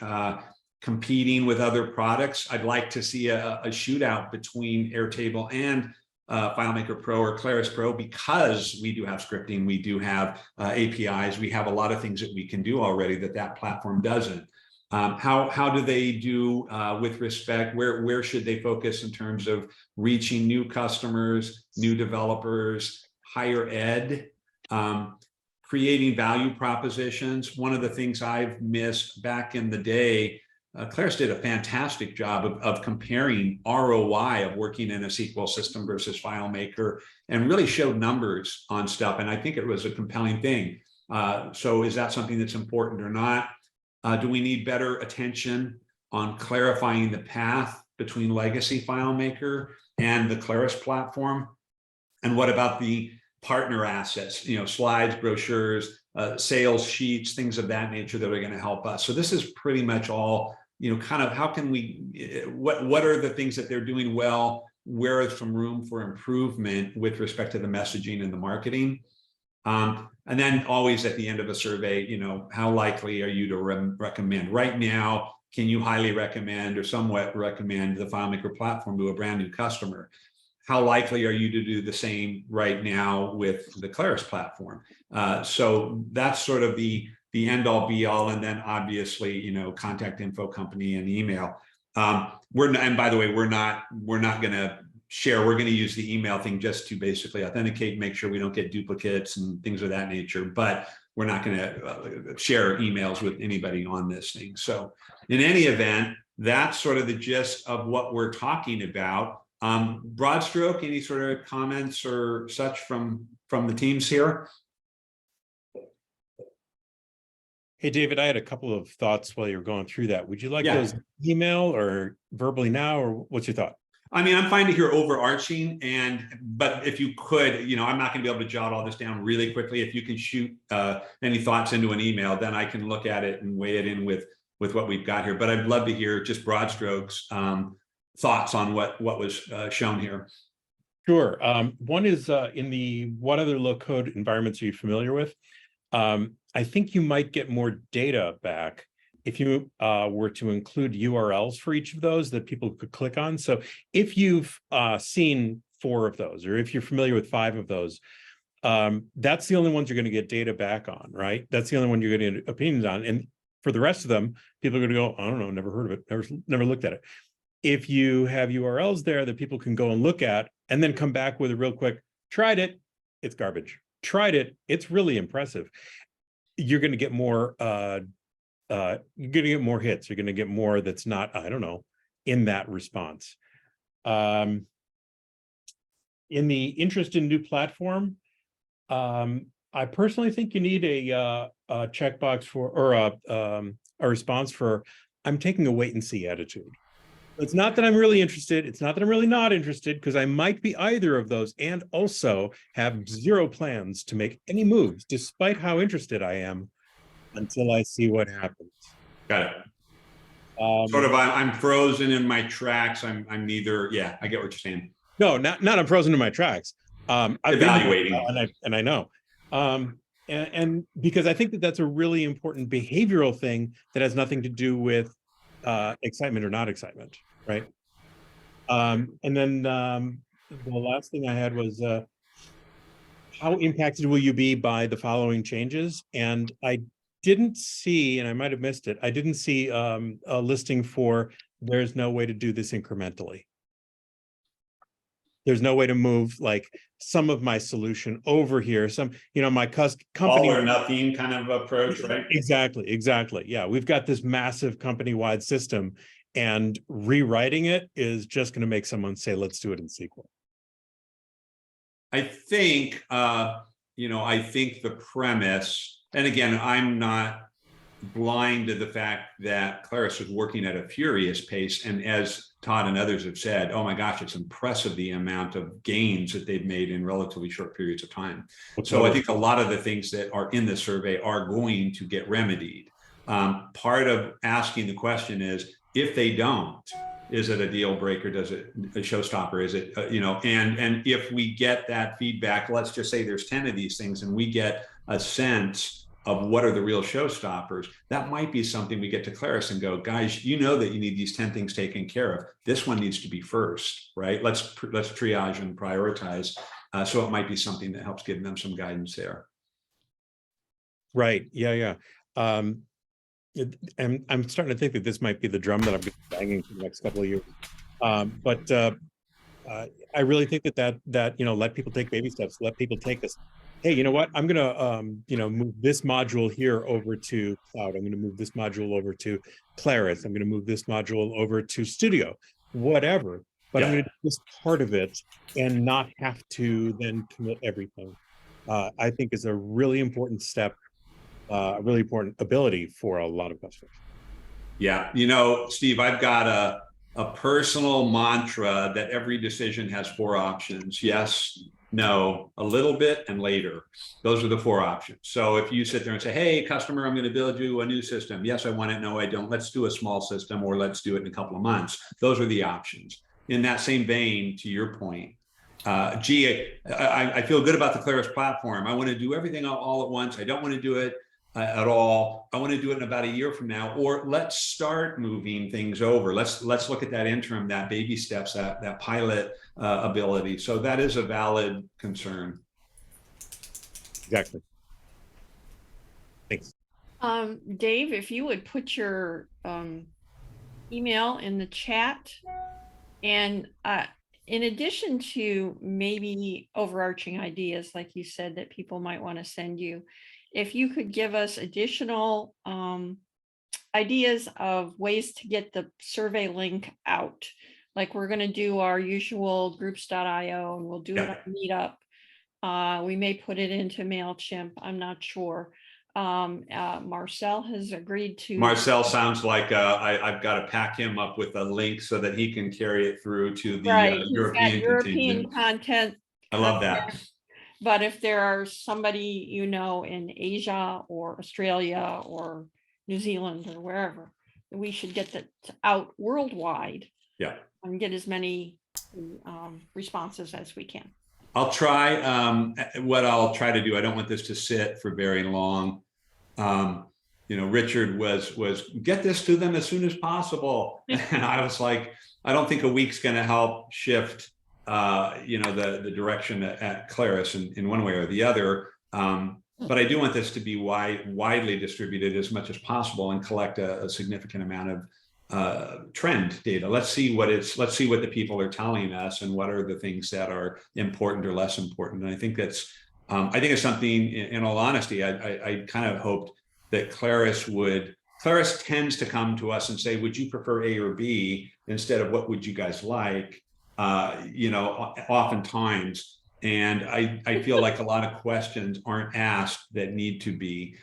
competing with other products. I'd like to see a shootout between Airtable and FileMaker Pro or Claris Pro, because we do have scripting, we do have APIs, we have a lot of things that we can do already that platform doesn't. How do they do with respect? Where should they focus in terms of reaching new customers, new developers, higher ed, creating value propositions? One of the things I've missed back in the day, Claris did a fantastic job of comparing ROI of working in a SQL system versus FileMaker, and really showed numbers on stuff. And I think it was a compelling thing. So is that something that's important or not? Do we need better attention on clarifying the path between legacy FileMaker and the Claris platform? And what about the partner assets, slides, brochures, sales sheets, things of that nature that are going to help us? So this is pretty much all, kind of how can we, what are the things that they're doing well? Where is some room for improvement with respect to the messaging and the marketing? And then always at the end of a survey, how likely are you to recommend? Right now, can you highly recommend or somewhat recommend the FileMaker platform to a brand new customer? How likely are you to do the same right now with the Claris platform? So that's sort of the end all be all. And then obviously, contact info, company, and email. And by the way, we're not going to share. We're going to use the email thing just to basically authenticate, make sure we don't get duplicates and things of that nature. But we're not going to share emails with anybody on this thing. So in any event, that's sort of the gist of what we're talking about. Broad stroke, any sort of comments or such from the teams here? Hey, David, I had a couple of thoughts while you were going through that. Would you like Yeah. those email or verbally now, or what's your thought? I mean, I'm fine to hear overarching, but if you could, I'm not going to be able to jot all this down really quickly. If you can shoot any thoughts into an email, then I can look at it and weigh it in with what we've got here. But I'd love to hear just broad strokes thoughts on what was shown here. Sure. One is in the what other low code environments are you familiar with? I think you might get more data back if you were to include URLs for each of those that people could click on. So if you've seen 4 of those, or if you're familiar with 5 of those, that's the only ones you're going to get data back on, right? That's the only one you're going to get opinions on. And for the rest of them, people are going to go, I don't know, never heard of it, never looked at it. If you have URLs there that people can go and look at, and then come back with a real quick, tried it, it's garbage. Tried it, it's really impressive. You're going to get more you're going to get more hits. You're going to get more that's not, I don't know, in that response. In the interest in new platform, I personally think you need a checkbox for, or a response for, I'm taking a wait and see attitude. It's not that I'm really interested. It's not that I'm really not interested, because I might be either of those and also have 0 plans to make any moves, despite how interested I am, until I see what happens. Got it. Sort of, I'm frozen in my tracks. I'm neither. Yeah, I get what you're saying. No, not I'm frozen in my tracks. I've Evaluating, and I know, and because I think that that's a really important behavioral thing that has nothing to do with excitement or not excitement, right? And then the last thing I had was how impacted will you be by the following changes? And I didn't see, and I might have missed it, I didn't see a listing for there's no way to do this incrementally. There's no way to move like some of my solution over here. Some, my company all or nothing kind of approach, right? Exactly. Yeah, we've got this massive company-wide system, and rewriting it is just going to make someone say, let's do it in SQL. I think, I think the premise, and again, I'm not blind to the fact that Claris was working at a furious pace. And as Todd and others have said, oh my gosh, it's impressive the amount of gains that they've made in relatively short periods of time. So I think a lot of the things that are in the survey are going to get remedied. Part of asking the question is, if they don't, is it a deal breaker? Does it a showstopper? Is it, and if we get that feedback, let's just say there's 10 of these things and we get a sense of what are the real showstoppers, that might be something we get to Claris and go, guys, you know that you need these 10 things taken care of. This one needs to be first, right? Let's triage and prioritize. So it might be something that helps give them some guidance there. Right. Yeah. and I'm starting to think that this might be the drum that I'm gonna be banging for the next couple of years. I really think that you know, let people take baby steps. Let people take this. Hey, you know what? I'm gonna you know, move this module here over to cloud. I'm gonna move this module over to Claris. I'm gonna move this module over to Studio, whatever. But I'm Yeah. gonna do this part of it and not have to then commit everything. I think is a really important step, a really important ability for a lot of customers. Yeah, you know, Steve, I've got a personal mantra that every decision has 4 options. Yes, no, a little bit, and later. Those are the 4 options. So if you sit there and say, hey, customer, I'm going to build you a new system. Yes, I want it. No, I don't. Let's do a small system, or let's do it in a couple of months. Those are the options. In that same vein, to your point, gee, I feel good about the Claris platform. I want to do everything all at once. I don't want to do it at all. I want to do it in about a year from now, or let's start moving things over. Let's look at that interim, that baby steps, that pilot ability. So that is a valid concern. Exactly. Thanks. Dave, if you would put your email in the chat, and in addition to maybe overarching ideas, like you said, that people might want to send you, if you could give us additional ideas of ways to get the survey link out. Like, we're going to do our usual groups.io, and we'll do it on Meetup. We may put it into MailChimp. I'm not sure. Marcel has agreed to. Marcel sounds like I've got to pack him up with a link so that he can carry it through to the European content. I love that. But if there are somebody, you know, in Asia or Australia or New Zealand or wherever, we should get that out worldwide. Yeah. And get as many responses as we can. I'll try. What I'll try to do, I don't want this to sit for very long. You know, Richard was get this to them as soon as possible. And I was like, I don't think a week's going to help shift you know, the direction at Claris in one way or the other. But I do want this to be widely distributed as much as possible and collect a significant amount of trend data. Let's see what the people are telling us, and what are the things that are important or less important. And I think that's I think it's something, in all honesty, I kind of hoped that Claris tends to come to us and say, would you prefer A or B, instead of what would you guys like? You know, oftentimes, and I feel like a lot of questions aren't asked that need to be.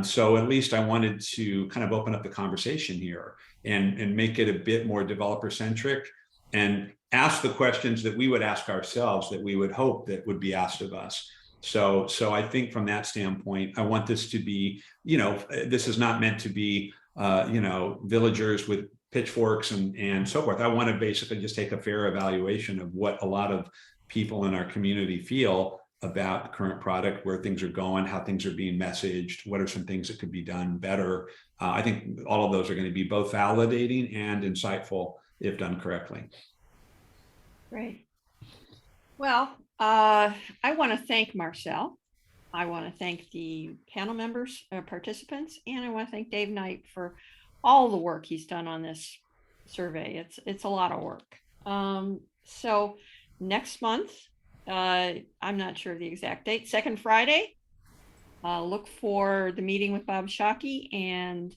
So at least I wanted to kind of open up the conversation here and make it a bit more developer centric, and ask the questions that we would ask ourselves, that we would hope that would be asked of us. So I think from that standpoint, I want this to be, you know, this is not meant to be, you know, villagers with pitchforks and so forth. I want to basically just take a fair evaluation of what a lot of people in our community feel about the current product, where things are going, how things are being messaged, what are some things that could be done better. I think all of those are going to be both validating and insightful if done correctly. Great. Well, I want to thank Marcel. I want to thank the panel members, participants, and I want to thank Dave Knight for all the work he's done on this survey. It's a lot of work. So next month, I'm not sure of the exact date, second Friday, look for the meeting with Bob Shockey, and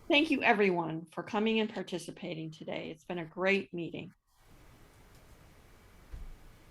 thank you everyone for coming and participating today. It's been a great meeting.